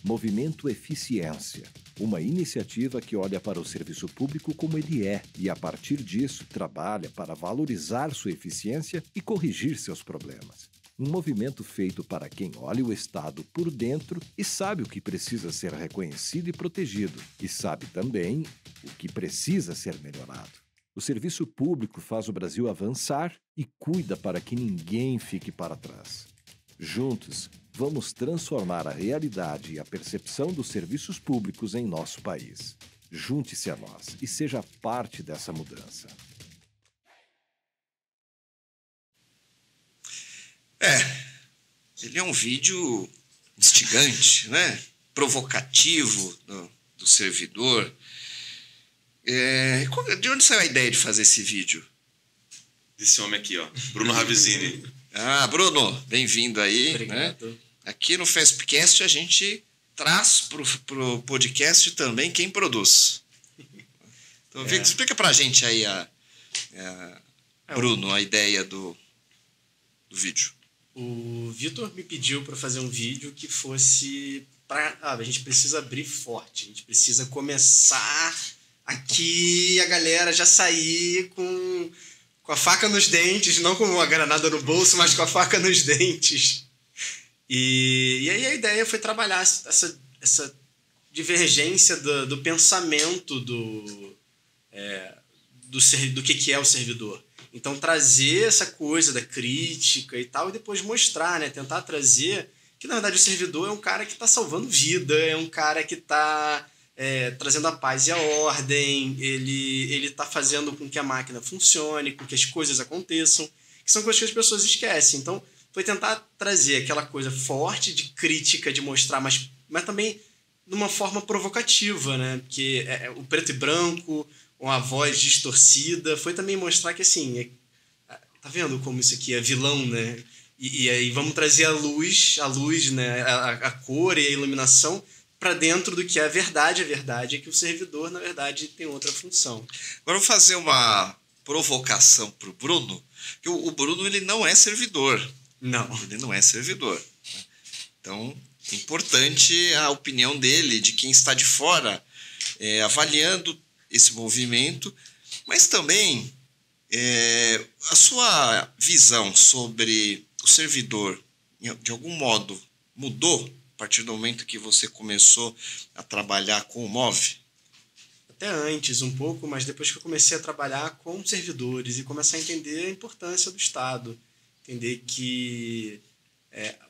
Movimento Eficiência, uma iniciativa que olha para o serviço público como ele é e, a partir disso, trabalha para valorizar sua eficiência e corrigir seus problemas. Um movimento feito para quem olha o Estado por dentro e sabe o que precisa ser reconhecido e protegido, e sabe também o que precisa ser melhorado. O serviço público faz o Brasil avançar e cuida para que ninguém fique para trás. Juntos, vamos transformar a realidade e a percepção dos serviços públicos em nosso país. Junte-se a nós e seja parte dessa mudança. Ele é um vídeo instigante, né? Provocativo do servidor. De onde saiu a ideia de fazer esse vídeo? Desse homem aqui, ó, Bruno Ravizini. Bruno, bem-vindo aí. Obrigado. Né? Aqui no Fespcast a gente traz pro podcast também quem produz. Então, Victor, explica pra gente aí, Bruno, a ideia do vídeo. O Vitor me pediu para fazer um vídeo que fosse a gente precisa abrir forte, a gente precisa começar aqui a galera já sair com a faca nos dentes, não com uma granada no bolso, mas com a faca nos dentes. E aí a ideia foi trabalhar essa divergência do pensamento do que é o servidor. Então, trazer essa coisa da crítica e tal, e depois mostrar, né? Tentar trazer que, na verdade, o servidor é um cara que está salvando vida, é um cara que está trazendo a paz e a ordem, ele está fazendo com que a máquina funcione, com que as coisas aconteçam, que são coisas que as pessoas esquecem. Então, foi tentar trazer aquela coisa forte de crítica, de mostrar, mas também de uma forma provocativa, né? Porque o preto e branco, uma voz distorcida, foi também mostrar que, assim, tá vendo como isso aqui é vilão, né? E aí vamos trazer a luz, né? A cor e a iluminação para dentro do que é a verdade. A verdade é que o servidor, na verdade, tem outra função. Agora eu vou fazer uma provocação pro Bruno, que o Bruno ele não é servidor. Não. Ele não é servidor. Então, é importante a opinião dele, de quem está de fora, avaliando esse movimento, mas também a sua visão sobre o servidor, de algum modo, mudou a partir do momento que você começou a trabalhar com o MOVE? Até antes, um pouco, mas depois que eu comecei a trabalhar com servidores e começar a entender a importância do Estado, entender que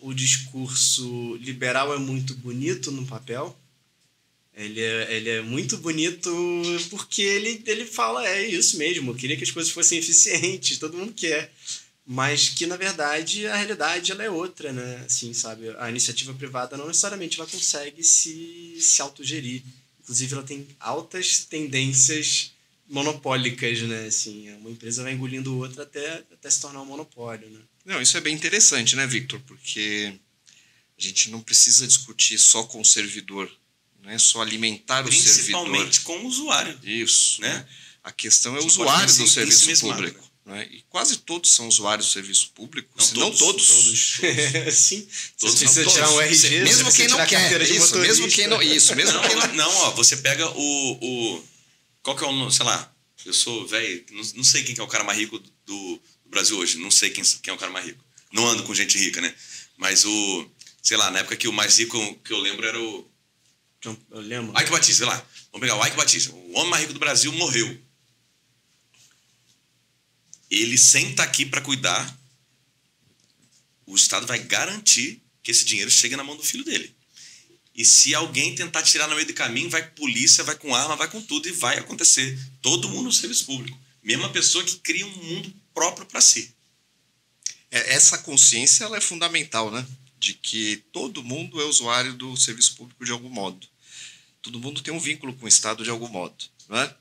o discurso liberal é muito bonito no papel. Ele é muito bonito porque ele fala, isso mesmo, eu queria que as coisas fossem eficientes, todo mundo quer. Mas que, na verdade, a realidade ela é outra, né? Assim, sabe? A iniciativa privada não necessariamente ela consegue se autogerir. Inclusive, ela tem altas tendências monopólicas, né? Assim, uma empresa vai engolindo outra até se tornar um monopólio, né? Não, isso é bem interessante, né, Victor? Porque a gente não precisa discutir só com o servidor, não é só alimentar o servidor. Principalmente com o usuário. Isso. Né? A questão é o usuário do serviço público. né? E quase todos são usuários do serviço público, Não, se não todos. Sim. Todos Você não, precisa todos. tirar um RG, Mesmo você precisa quem não tirar quer, carteira de isso, motorista. mesmo quem não, isso, mesmo quem não. Não, ó, você pega o qual que é o, sei lá, eu sou velho, não sei quem que é o cara mais rico do Brasil hoje, não sei quem é o cara mais rico. Não ando com gente rica, né? Mas sei lá, na época que o mais rico que eu lembro era o Eu lembro. Ike Batista, sei lá. Vamos pegar o Ike Batista. O homem mais rico do Brasil morreu. Ele, sem estar aqui para cuidar, o Estado vai garantir que esse dinheiro chegue na mão do filho dele. E se alguém tentar tirar no meio do caminho, vai com polícia, vai com arma, vai com tudo e vai acontecer. Todo mundo no serviço público. Mesmo a pessoa que cria um mundo próprio para si. Essa consciência ela é fundamental, né? De que todo mundo é usuário do serviço público de algum modo. Todo mundo tem um vínculo com o Estado de algum modo, né?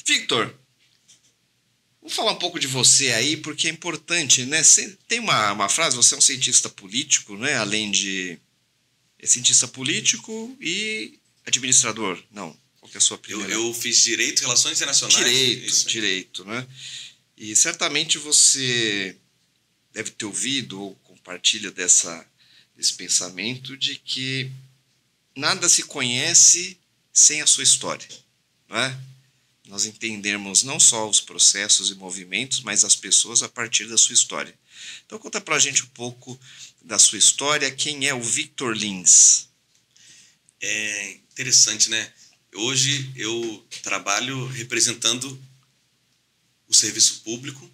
Victor, vamos falar um pouco de você aí, porque é importante, né? Tem uma frase, você é um cientista político, né? Além de... É cientista político e administrador. Não, qual que é a sua primeira? Eu fiz Direito e Relações Internacionais. Direito, né? E certamente você deve ter ouvido ou compartilha desse pensamento de que nada se conhece sem a sua história, não é? Nós entendermos não só os processos e movimentos, mas as pessoas a partir da sua história. Então conta pra gente um pouco da sua história, quem é o Victor Lins? É interessante, né? Hoje eu trabalho representando o serviço público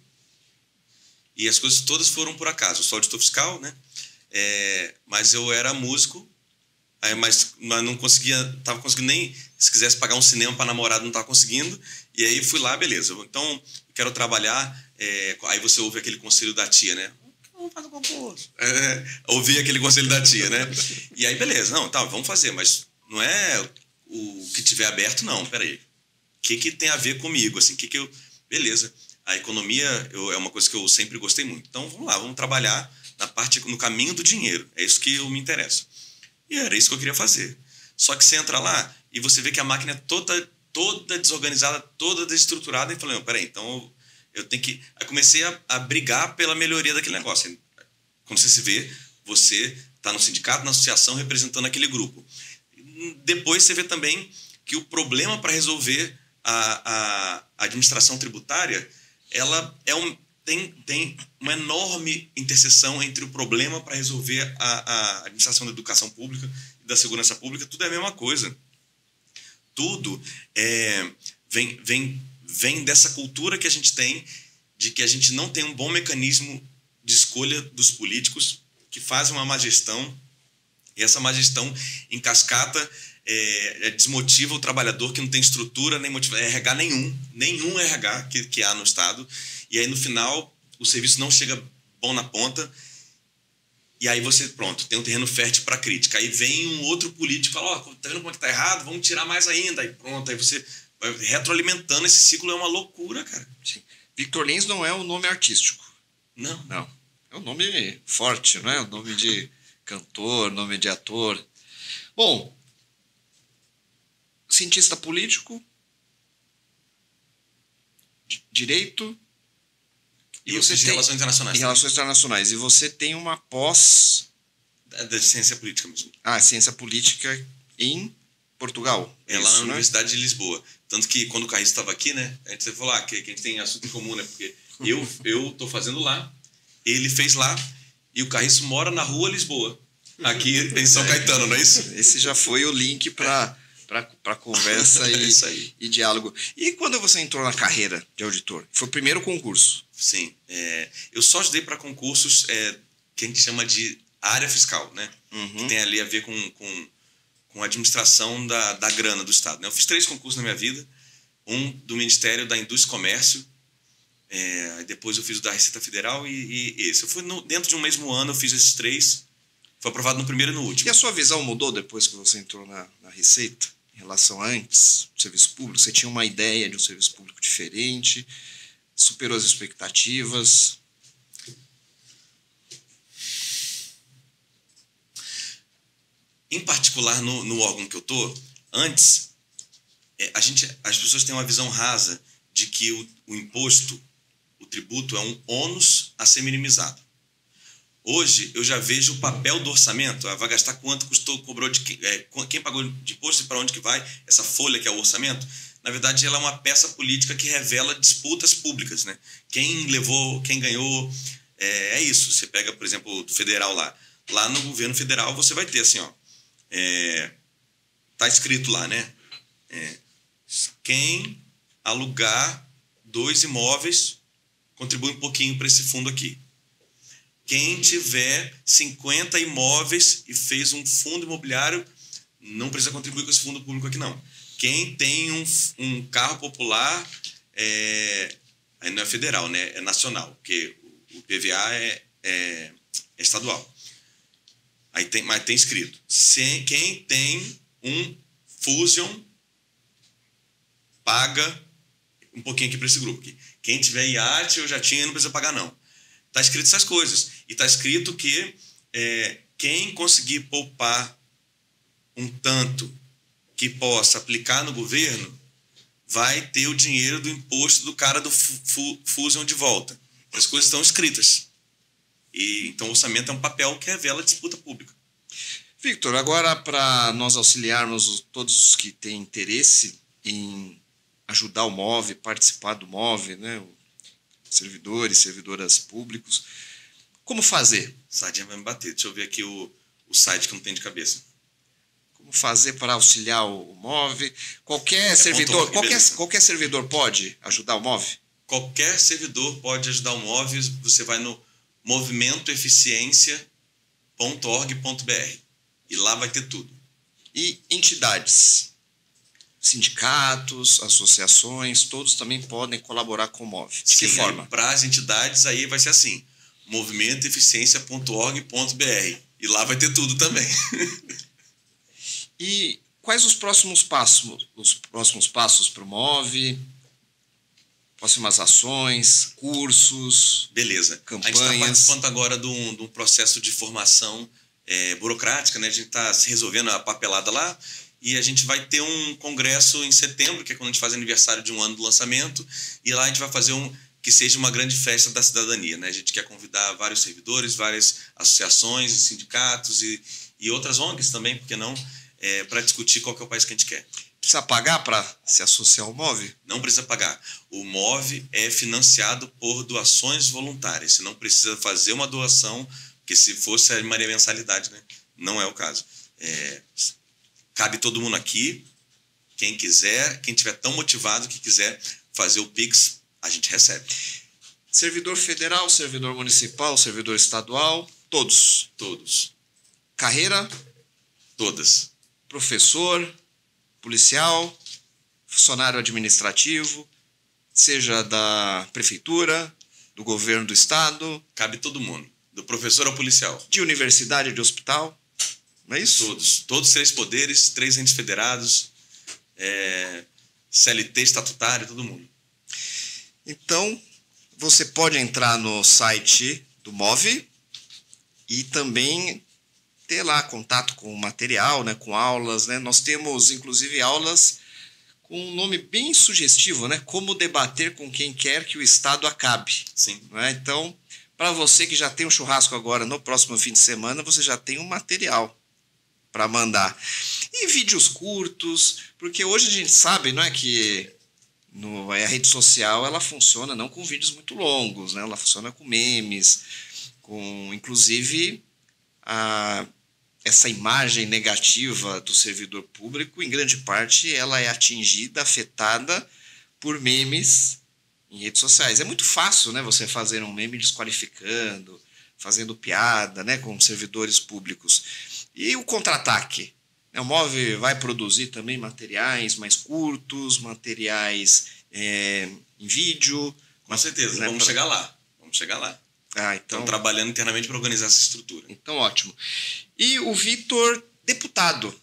e as coisas todas foram por acaso. Eu sou auditor fiscal, né? Mas eu era músico, mas não conseguia, tava conseguindo nem, se quisesse pagar um cinema para namorado, não estava conseguindo, e aí fui lá, beleza, então quero trabalhar, aí você ouve aquele conselho da tia, né? Vamos fazer um concurso. Ouvi aquele conselho da tia, né? E aí, beleza, não, tá, vamos fazer, mas não é o que tiver aberto, não, peraí. O que tem a ver comigo, assim, beleza. A economia é uma coisa que eu sempre gostei muito. Então, vamos lá, vamos trabalhar no caminho do dinheiro. É isso que eu me interesso. E era isso que eu queria fazer. Só que você entra lá e você vê que a máquina é toda desorganizada, toda desestruturada. E falei, não, peraí, então eu tenho que... Aí comecei a brigar pela melhoria daquele negócio. Quando você se vê, você está no sindicato, na associação, representando aquele grupo. Depois você vê também que o problema para resolver a administração tributária, ela tem uma enorme interseção entre o problema para resolver a administração da educação pública e da segurança pública. Tudo é a mesma coisa. Tudo vem dessa cultura que a gente tem de que a gente não tem um bom mecanismo de escolha dos políticos que fazem uma má gestão, e essa má gestão em cascata desmotiva o trabalhador que não tem estrutura nem RH nenhum RH que há no Estado. E aí, no final, o serviço não chega bom na ponta. E aí você, pronto, tem um terreno fértil para crítica. Aí vem um outro político e fala, tá vendo como é que tá errado? Vamos tirar mais ainda. Aí pronto, aí você vai retroalimentando. Esse ciclo é uma loucura, cara. Sim. Victor Lins não é um nome artístico. Não. É um nome forte, não é? Um nome de cantor, nome de ator. Bom, cientista político, direito... E você tem Relações Internacionais. Em Relações Internacionais. E você tem uma pós... Da ciência política mesmo. Ciência política em Portugal. Lá na Universidade de Lisboa. Tanto que quando o Carriço estava aqui, né? A gente falou que a gente tem assunto em comum, né? Porque eu tô fazendo lá, ele fez lá, e o Carriço mora na rua Lisboa. Aqui em São Caetano, não é isso? Esse já foi o link para conversa e diálogo. E quando você entrou na carreira de auditor? Foi o primeiro concurso? Sim. Eu só ajudei para concursos que a gente chama de área fiscal, né? Uhum. Que tem ali a ver com a administração da grana do Estado, né? Eu fiz 3 concursos na minha vida. Um do Ministério da Indústria e Comércio, depois eu fiz o da Receita Federal e esse. Eu fui dentro de um mesmo ano, eu fiz esses 3. Foi aprovado no primeiro e no último. E a sua visão mudou depois que você entrou na Receita? Em relação a antes do serviço público? Você tinha uma ideia de um serviço público diferente? Superou as expectativas? Em particular, no órgão que eu estou, antes, as pessoas têm uma visão rasa de que o imposto o tributo é um ônus a ser minimizado. Hoje, eu já vejo o papel do orçamento. Vai gastar quanto custou, cobrou de quem pagou de imposto e para onde que vai essa folha que é o orçamento. Na verdade, ela é uma peça política que revela disputas públicas, né? Quem levou, quem ganhou, é isso. Você pega, por exemplo, do federal lá. Lá no governo federal você vai ter assim, ó, tá escrito lá, né? Quem alugar 2 imóveis contribui um pouquinho para esse fundo aqui. Quem tiver 50 imóveis e fez um fundo imobiliário não precisa contribuir com esse fundo público aqui, não. Quem tem um carro popular, aí não é federal, né? É nacional, porque o PVA é estadual. Mas tem escrito. Quem tem um Fusion paga um pouquinho aqui para esse grupo. Quem tiver iate ou jatinho não precisa pagar, não. Está escrito essas coisas. E está escrito que quem conseguir poupar um tanto que possa aplicar no governo vai ter o dinheiro do imposto do cara do Fusion de volta. As coisas estão escritas. Então o orçamento é um papel que revela a disputa pública. Victor, agora para nós auxiliarmos todos os que têm interesse em ajudar o MOVE, participar do MOVE, né? Servidores, servidoras públicos, como fazer? Sardinha vai me bater. Deixa eu ver aqui o site que não tem de cabeça. Como fazer para auxiliar o MOVE? Qualquer servidor pode ajudar o MOVE? Qualquer servidor pode ajudar o MOVE. Você vai no movimentoeficiência.org.br e lá vai ter tudo. E entidades, sindicatos, associações, todos também podem colaborar com o MOVE. De que forma? Para as entidades aí vai ser assim, movimentoeficiência.org.br e lá vai ter tudo também. E quais os próximos passos para o MOVE? Próximas ações, cursos, beleza. campanhas. A gente está participando agora de um processo de formação burocrática, né? A gente está se resolvendo a papelada lá e a gente vai ter um congresso em setembro, que é quando a gente faz aniversário de 1 ano do lançamento, e lá a gente vai fazer que seja uma grande festa da cidadania, né? A gente quer convidar vários servidores, várias associações, sindicatos e outras ONGs também, por que não, para discutir qual que é o país que a gente quer. Precisa pagar para se associar ao MOVE? Não precisa pagar. O MOVE é financiado por doações voluntárias. Você não precisa fazer uma doação, porque se fosse a Maria mensalidade, né? Não é o caso. Cabe todo mundo aqui. Quem quiser, quem tiver tão motivado que quiser fazer o Pix, a gente recebe. Servidor federal, servidor municipal, servidor estadual, todos? Todos. Carreira? Todas. Professor, policial, funcionário administrativo, seja da prefeitura, do governo do estado. Cabe todo mundo, do professor ao policial. De universidade, de hospital, não é isso? Todos. Todos os 3 poderes, 3 entes federados, CLT estatutário, todo mundo. Então, você pode entrar no site do MOVE e também ter lá contato com o material, né, com aulas, né? Nós temos, inclusive, aulas com um nome bem sugestivo, né? Como debater com quem quer que o Estado acabe. Sim. Né? Então, para você que já tem um churrasco agora no próximo fim de semana, você já tem um material para mandar. E vídeos curtos, porque hoje a gente sabe, não é, que a rede social ela funciona não com vídeos muito longos, né? Ela funciona com memes, com, inclusive, essa imagem negativa do servidor público, em grande parte, ela é atingida, afetada por memes em redes sociais. É muito fácil, né, você fazer um meme desqualificando, fazendo piada, né, com servidores públicos. E o contra-ataque? O MOVE vai produzir também materiais mais curtos, materiais em vídeo. Com certeza, né, vamos chegar lá. Vamos chegar lá. Então, estamos trabalhando internamente para organizar essa estrutura. Então, ótimo. E o Victor, deputado.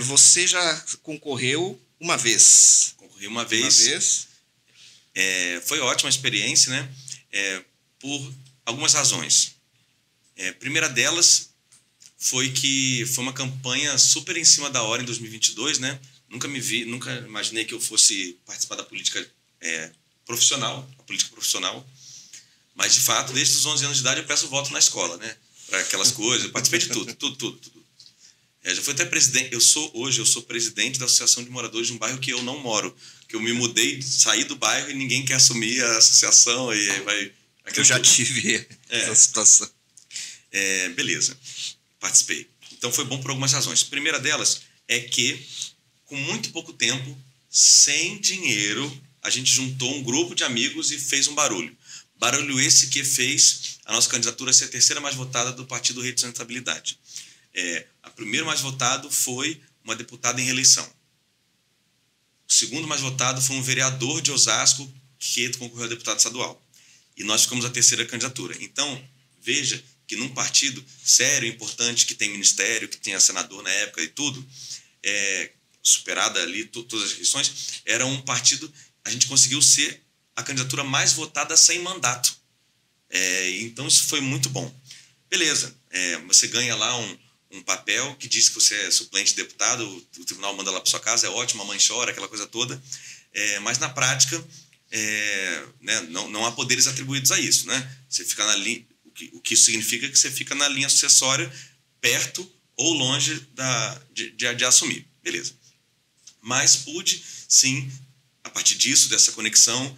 Você já concorreu uma vez. Concorri uma vez. Foi ótima a experiência, né? Por algumas razões. Primeira delas foi que foi uma campanha super em cima da hora em 2022, né? Nunca me vi, nunca imaginei que eu fosse participar da política profissional, a política profissional. Mas, de fato, desde os 11 anos de idade eu peço voto na escola, né? Para aquelas coisas. Eu participei de tudo. Já fui até presidente. Hoje eu sou presidente da Associação de Moradores de um bairro que eu não moro. Que eu me mudei, saí do bairro e ninguém quer assumir a associação. E aí vai... Eu já tive essa situação. Beleza. Participei. Então foi bom por algumas razões. A primeira delas é que, com muito pouco tempo, sem dinheiro, a gente juntou um grupo de amigos e fez um barulho. Barulho esse que fez a nossa candidatura ser a terceira mais votada do Partido Rede de Sustentabilidade. A primeira mais votada foi uma deputada em reeleição. O segundo mais votado foi um vereador de Osasco que concorreu a deputado estadual. E nós ficamos a terceira candidatura. Então, veja que num partido sério, importante, que tem ministério, que tinha senador na época e tudo, superada ali todas as questões, era um partido, a gente conseguiu ser a candidatura mais votada sem mandato. Então, isso foi muito bom. Beleza, você ganha lá um papel que diz que você é suplente de deputado, o tribunal manda lá para sua casa, é ótimo, a mãe chora, aquela coisa toda. Mas, na prática, né, não há poderes atribuídos a isso. Né? Você fica na linha, o que isso significa que você fica na linha sucessória, perto ou longe de assumir. Beleza. Mas pude, sim, a partir disso, dessa conexão,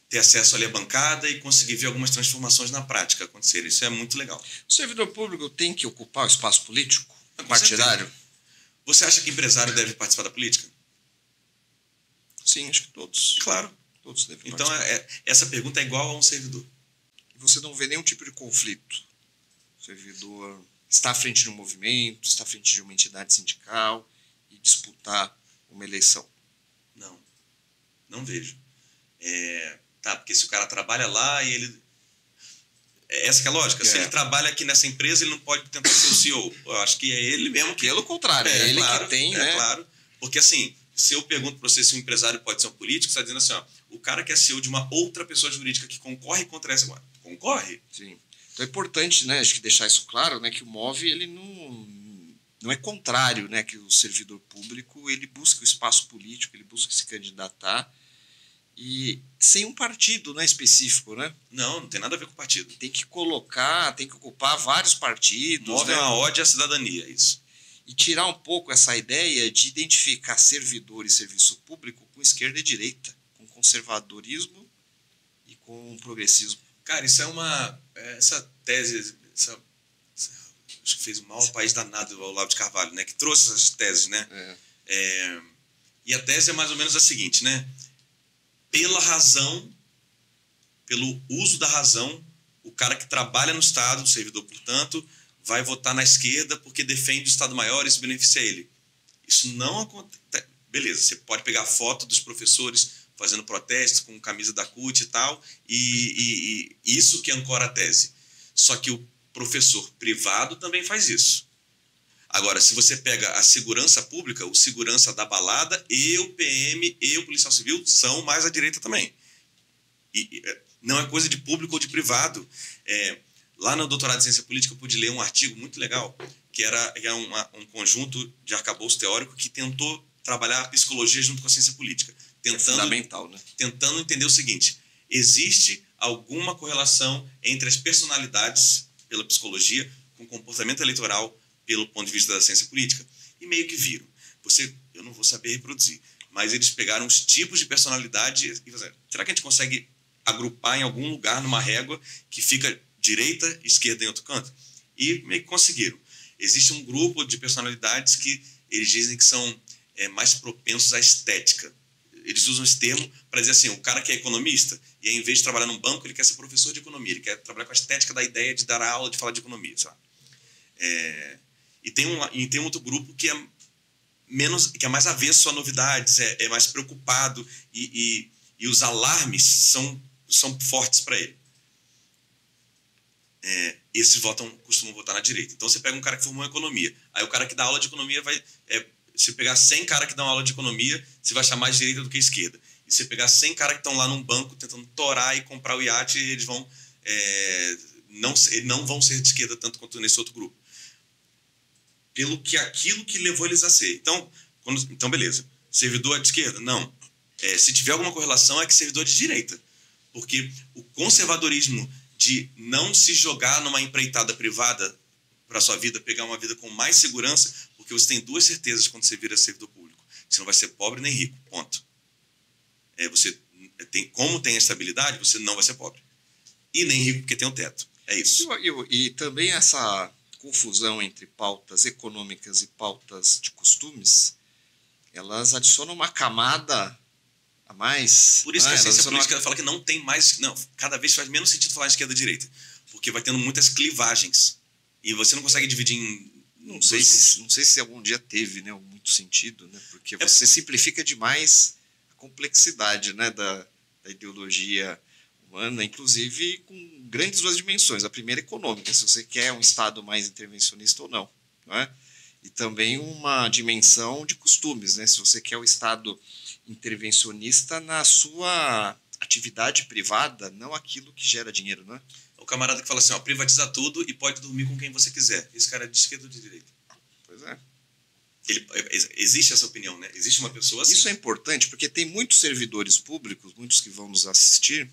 ter acesso ali à bancada e conseguir ver algumas transformações na prática acontecerem. Isso é muito legal. O servidor público tem que ocupar o espaço político, partidário? Você acha que empresário deve participar da política? Sim, acho que todos. Claro. Todos devem então, participar. Essa pergunta é igual a um servidor. Você não vê nenhum tipo de conflito. O servidor está à frente de um movimento, está à frente de uma entidade sindical e disputar uma eleição. Não vejo. Porque se o cara trabalha lá e ele... Essa que é a lógica. Se ele trabalha aqui nessa empresa, ele não pode tentar ser o CEO. Eu acho que é ele mesmo que... Pelo contrário, é ele claro, que tem, né? Claro. Porque assim, se eu pergunto para você se um empresário pode ser um político, você está dizendo assim, ó, o cara que é CEO de uma outra pessoa jurídica que concorre contra essa... Concorre? Sim. Então é importante, né, acho que deixar isso claro, né, que o MOVE ele não é contrário, né, que o servidor público ele busca o espaço político, ele busca se candidatar e sem um partido, né, específico, né? Não tem nada a ver com partido. Tem que ocupar vários partidos. MOVE é uma ode à cidadania, isso. E tirar um pouco essa ideia de identificar servidor e serviço público com esquerda e direita, com conservadorismo e com progressismo. Cara, isso essa tese, acho que fez um mau país danado ao Olavo de Carvalho, né? Que trouxe essas teses, né? E a tese é mais ou menos a seguinte, né? Pela razão, pelo uso da razão, o cara que trabalha no Estado, o servidor, portanto, vai votar na esquerda porque defende o Estado Maior e isso beneficia ele. Isso não acontece. Beleza, você pode pegar foto dos professores fazendo protestos com camisa da CUT e tal, e isso que ancora a tese. Só que o professor privado também faz isso. Agora, se você pega a segurança pública, o segurança da balada e o PM e o policial civil são mais à direita também. E não é coisa de público ou de privado. Lá no doutorado de Ciência Política eu pude ler um artigo muito legal, que era um conjunto de arcabouço teórico que tentou trabalhar a psicologia junto com a ciência política. Fundamental, né? Tentando entender o seguinte: existe alguma correlação entre as personalidades, pela psicologia, com o comportamento eleitoral, pelo ponto de vista da ciência política? E meio que viram. Eu não vou saber reproduzir, mas eles pegaram os tipos de personalidade e fizeram, será que a gente consegue agrupar em algum lugar, numa régua, que fica direita e esquerda em outro canto? E meio que conseguiram. Existe um grupo de personalidades que eles dizem que são mais propensos à estética. Eles usam esse termo para dizer assim, o cara que é economista, e em vez de trabalhar num banco, ele quer ser professor de economia, ele quer trabalhar com a estética da ideia de dar a aula, de falar de economia, sabe? E tem um outro grupo que é mais avesso a novidades, é mais preocupado, e os alarmes são fortes para ele. Esses costumam votar na direita. Então você pega um cara que formou economia, aí o cara que dá aula de economia vai... se pegar 100 caras que dão aula de economia, você vai achar mais direita do que esquerda. E se pegar 100 caras que estão lá num banco tentando torar e comprar o iate, eles vão não vão ser de esquerda tanto quanto nesse outro grupo. Aquilo que levou eles a ser. Então, Então, beleza. Servidor de esquerda? Não. Se tiver alguma correlação, é que servidor de direita. Porque o conservadorismo de não se jogar numa empreitada privada para sua vida, pegar uma vida com mais segurança, porque você tem duas certezas quando você vira servidor público. Você não vai ser pobre nem rico, ponto. Como tem a estabilidade, você não vai ser pobre. E nem rico porque tem um teto. É isso. E também essa confusão entre pautas econômicas e pautas de costumes, elas adicionam uma camada a mais. Por isso que a ciência política fala que não tem mais... Não, cada vez faz menos sentido falar esquerda e direita. Porque vai tendo muitas clivagens. E você não consegue dividir em... Não sei se algum dia teve, né, muito sentido, né, porque você simplifica demais a complexidade, né, da ideologia humana, inclusive com grandes duas dimensões. A primeira, econômica, se você quer um Estado mais intervencionista ou não, não é? E também uma dimensão de costumes, né? Se você quer o Estado intervencionista na sua atividade privada, não aquilo que gera dinheiro, não é? O camarada que fala assim, privatiza tudo e pode dormir com quem você quiser. Esse cara é de esquerda ou de direita? Pois é. Existe essa opinião, né? Existe uma pessoa assim. Isso é importante porque tem muitos servidores públicos, muitos que vão nos assistir,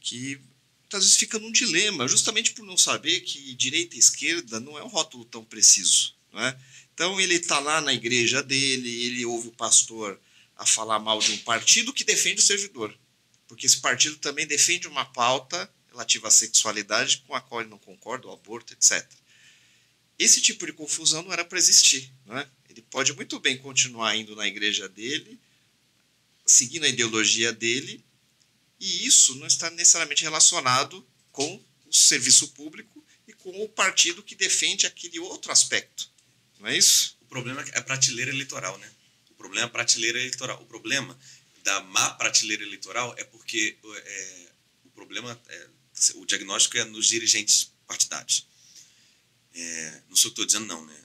que muitas vezes fica num dilema, justamente por não saber que direita e esquerda não é um rótulo tão preciso, não é? Então ele está lá na igreja dele, ele ouve o pastor a falar mal de um partido que defende o servidor, porque esse partido também defende uma pauta relativa à sexualidade com a qual ele não concorda, o aborto, etc. Esse tipo de confusão não era para existir, não é? Ele pode muito bem continuar indo na igreja dele, seguindo a ideologia dele, e isso não está necessariamente relacionado com o serviço público e com o partido que defende aquele outro aspecto. Não é isso? O problema é a prateleira eleitoral, né? O problema é a prateleira eleitoral. O problema da má prateleira eleitoral é porque o diagnóstico é nos dirigentes partidários. Não sou o que estou dizendo, não, né?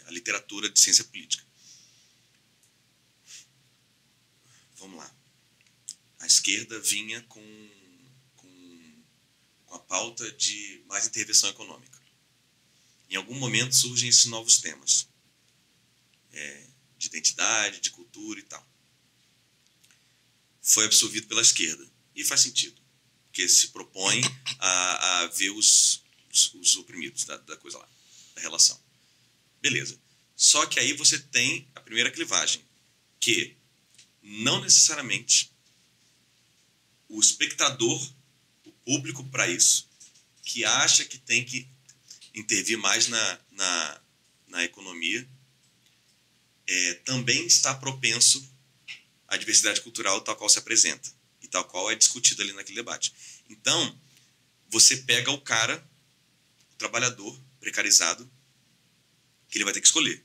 A literatura de ciência política. Vamos lá. A esquerda vinha com a pauta de mais intervenção econômica. Em algum momento surgem esses novos temas de identidade, de cultura e tal. Foi absorvido pela esquerda. E faz sentido, porque se propõe a ver os oprimidos da coisa lá, da relação. Beleza. Só que aí você tem a primeira clivagem, que não necessariamente o espectador, o público para isso, que acha que tem que intervir mais na economia, também está propenso à diversidade cultural tal qual se apresenta e tal qual é discutido ali naquele debate. Então, você pega o cara, o trabalhador precarizado, que ele vai ter que escolher.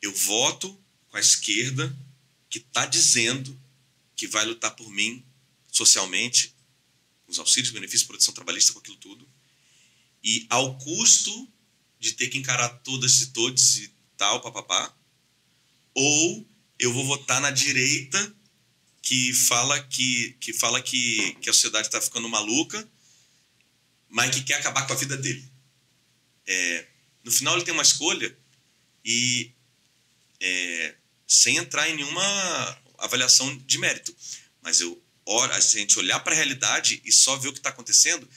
Eu voto com a esquerda que está dizendo que vai lutar por mim socialmente, com os auxílios, benefícios, proteção trabalhista, com aquilo tudo, e ao custo de ter que encarar todas e todos e tal, papapá, ou eu vou votar na direita que fala que a sociedade está ficando maluca, mas que quer acabar com a vida dele. No final ele tem uma escolha e sem entrar em nenhuma avaliação de mérito, mas a gente olhar para a realidade e só ver o que está acontecendo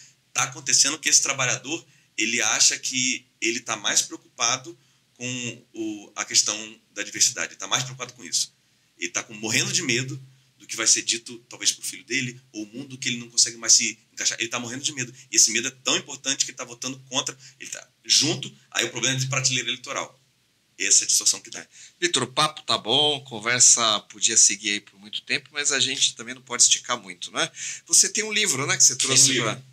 que esse trabalhador ele acha que ele está mais preocupado com a questão da diversidade, ele está mais preocupado com isso. Ele está morrendo de medo do que vai ser dito, talvez, para o filho dele, ou o mundo que ele não consegue mais se encaixar. Ele está morrendo de medo. E esse medo é tão importante que ele está votando contra, ele está junto, aí o problema é de prateleira eleitoral. Essa é a distorção que dá. Vitor, o papo tá bom, conversa podia seguir aí por muito tempo, mas a gente também não pode esticar muito, né? Você tem um livro, né, que você trouxe para...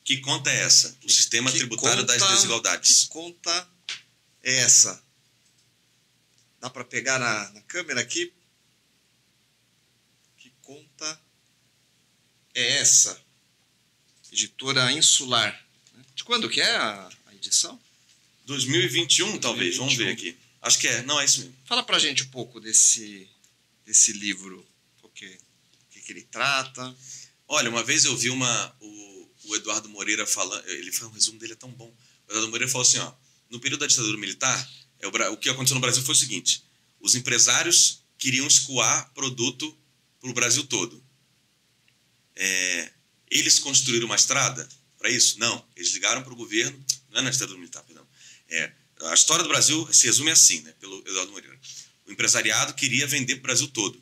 Que conta é essa? O sistema tributário das desigualdades. Que conta é essa? Dá para pegar na câmera aqui? Que conta é essa? Editora Insular. De quando que é a edição? 2021, talvez. Vamos ver aqui. Acho que é. Não, é isso mesmo. Fala pra gente um pouco desse livro. O que ele trata. Olha, uma vez eu vi o Eduardo Moreira falando... Um resumo dele é tão bom. O Eduardo Moreira falou assim, no período da ditadura militar, o que aconteceu no Brasil foi o seguinte: os empresários queriam escoar produto para o Brasil todo. Eles construíram uma estrada para isso? Não. Eles ligaram para o governo, não é na ditadura militar, perdão. A história do Brasil se resume assim, né, pelo Eduardo Moreira. O empresariado queria vender para o Brasil todo.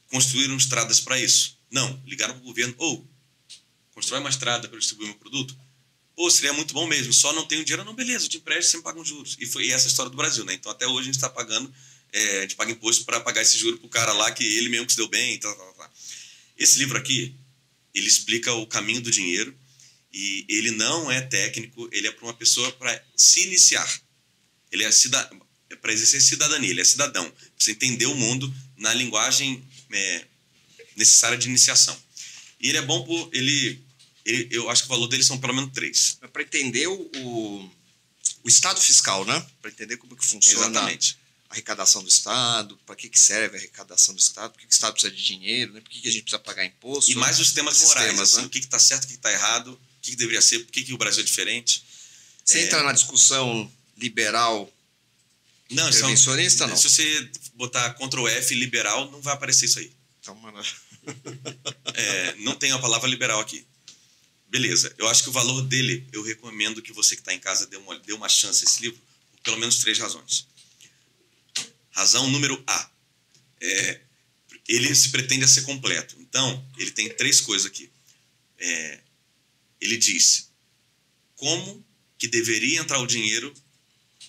Construíram estradas para isso? Não. Ligaram para o governo, constrói uma estrada para distribuir meu produto? Seria muito bom mesmo, só não tenho dinheiro. Não, beleza, eu te empresto, sempre pagam juros. E foi essa a história do Brasil, né? Então até hoje a gente está pagando, a gente paga imposto para pagar esse juro para o cara lá que ele mesmo que se deu bem. Esse livro aqui, ele explica o caminho do dinheiro e ele não é técnico, ele é para uma pessoa para se iniciar. Ele é para exercer cidadania, ele é cidadão. Para você entender o mundo na linguagem necessária de iniciação. E ele é bom por... eu acho que o valor dele são pelo menos 3. Para entender o estado fiscal, né? Para entender como que funciona. Exatamente. A arrecadação do Estado, para que serve a arrecadação do Estado, por que o Estado precisa de dinheiro, né? Por que a gente precisa pagar imposto. E mais os temas morais, assim, né? O que está certo, o que está errado, o que deveria ser, por que o Brasil é diferente. Você entra na discussão liberal não, intervencionista, não? Se você botar Ctrl F liberal, não vai aparecer isso aí. Então, mano... não tem a palavra liberal aqui. Beleza, eu acho que o valor dele, eu recomendo que você que está em casa dê uma chance a esse livro, por pelo menos 3 razões. Razão número A. Ele se pretende a ser completo. Então, ele tem 3 coisas aqui. Ele diz como que deveria entrar o dinheiro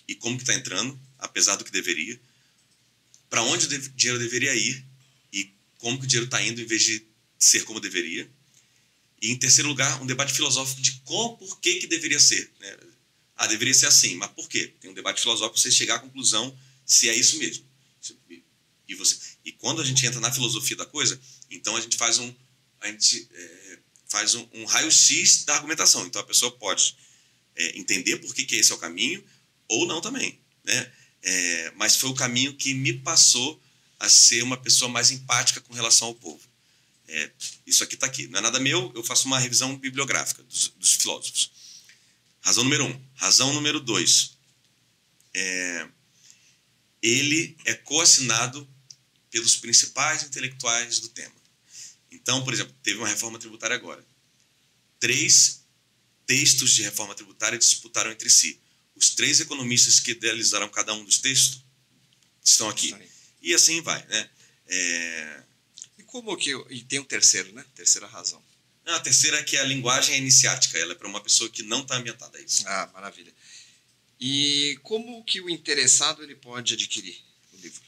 e como que está entrando, apesar do que deveria, para onde o dinheiro deveria ir e como que o dinheiro está indo em vez de ser como deveria. E, em terceiro lugar, um debate filosófico de por que deveria ser. Né? Deveria ser assim, mas por quê? Tem um debate filosófico para você chegar à conclusão se é isso mesmo. E quando a gente entra na filosofia da coisa, então a gente faz um raio-x da argumentação. Então a pessoa pode entender por que esse é o caminho ou não também. Né? Mas foi o caminho que me passou a ser uma pessoa mais empática com relação ao povo. Isso aqui está aqui. Não é nada meu, eu faço uma revisão bibliográfica dos filósofos. Razão número 1. Razão número 2. Ele é coassinado pelos principais intelectuais do tema. Então, por exemplo, teve uma reforma tributária agora. 3 textos de reforma tributária disputaram entre si. Os 3 economistas que idealizaram cada um dos textos estão aqui. E assim vai, né? E tem um terceiro, né? Terceira razão. A terceira é que a linguagem é iniciática. Ela é para uma pessoa que não está ambientada a isso. Maravilha. E como que o interessado ele pode adquirir o livro?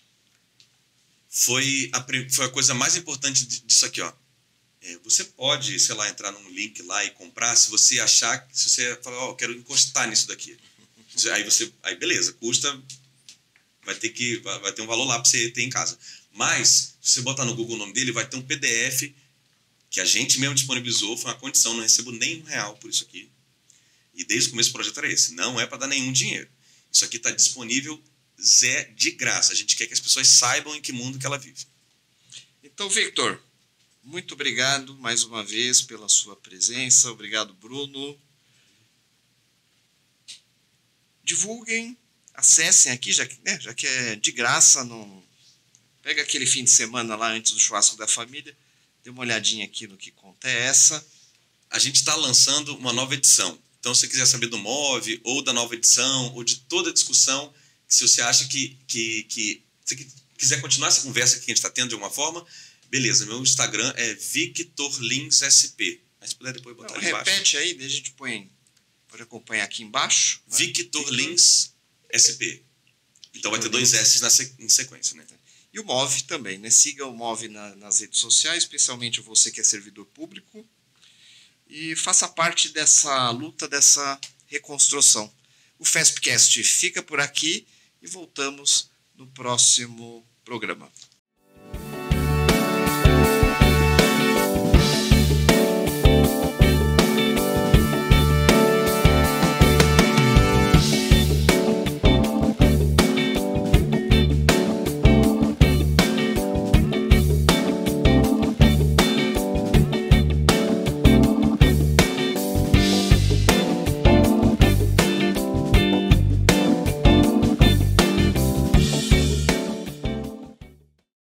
Foi a coisa mais importante disso aqui, ó. Você pode, sei lá, entrar num link lá e comprar se você achar, se você falar, eu quero encostar nisso daqui. Aí beleza, custa, vai ter um valor lá para você ter em casa. Mas, se você botar no Google o nome dele, vai ter um PDF que a gente mesmo disponibilizou, foi uma condição, não recebo nem R$1 por isso aqui. E desde o começo do projeto era esse, não é para dar nenhum dinheiro. Isso aqui está disponível de graça. A gente quer que as pessoas saibam em que mundo que ela vive. Então, Victor, muito obrigado mais uma vez pela sua presença. Obrigado, Bruno. Divulguem, acessem aqui, já que é de graça. Pega aquele fim de semana lá antes do churrasco da família, dê uma olhadinha aqui no que conta essa. A gente está lançando uma nova edição. Então, se você quiser saber do MOVE, ou da nova edição, ou de toda a discussão, se você acha que se quiser continuar essa conversa que a gente está tendo de alguma forma, beleza, meu Instagram é VictorLinsSP. Mas se puder depois botar ali embaixo. Repete aí, daí a gente pode acompanhar aqui embaixo. VictorLinsSP. Então vai ter 2 S em sequência, né? E o MOVE também, né? Siga o MOVE nas redes sociais, especialmente você que é servidor público, e faça parte dessa luta, dessa reconstrução. O FESPcast fica por aqui e voltamos no próximo programa.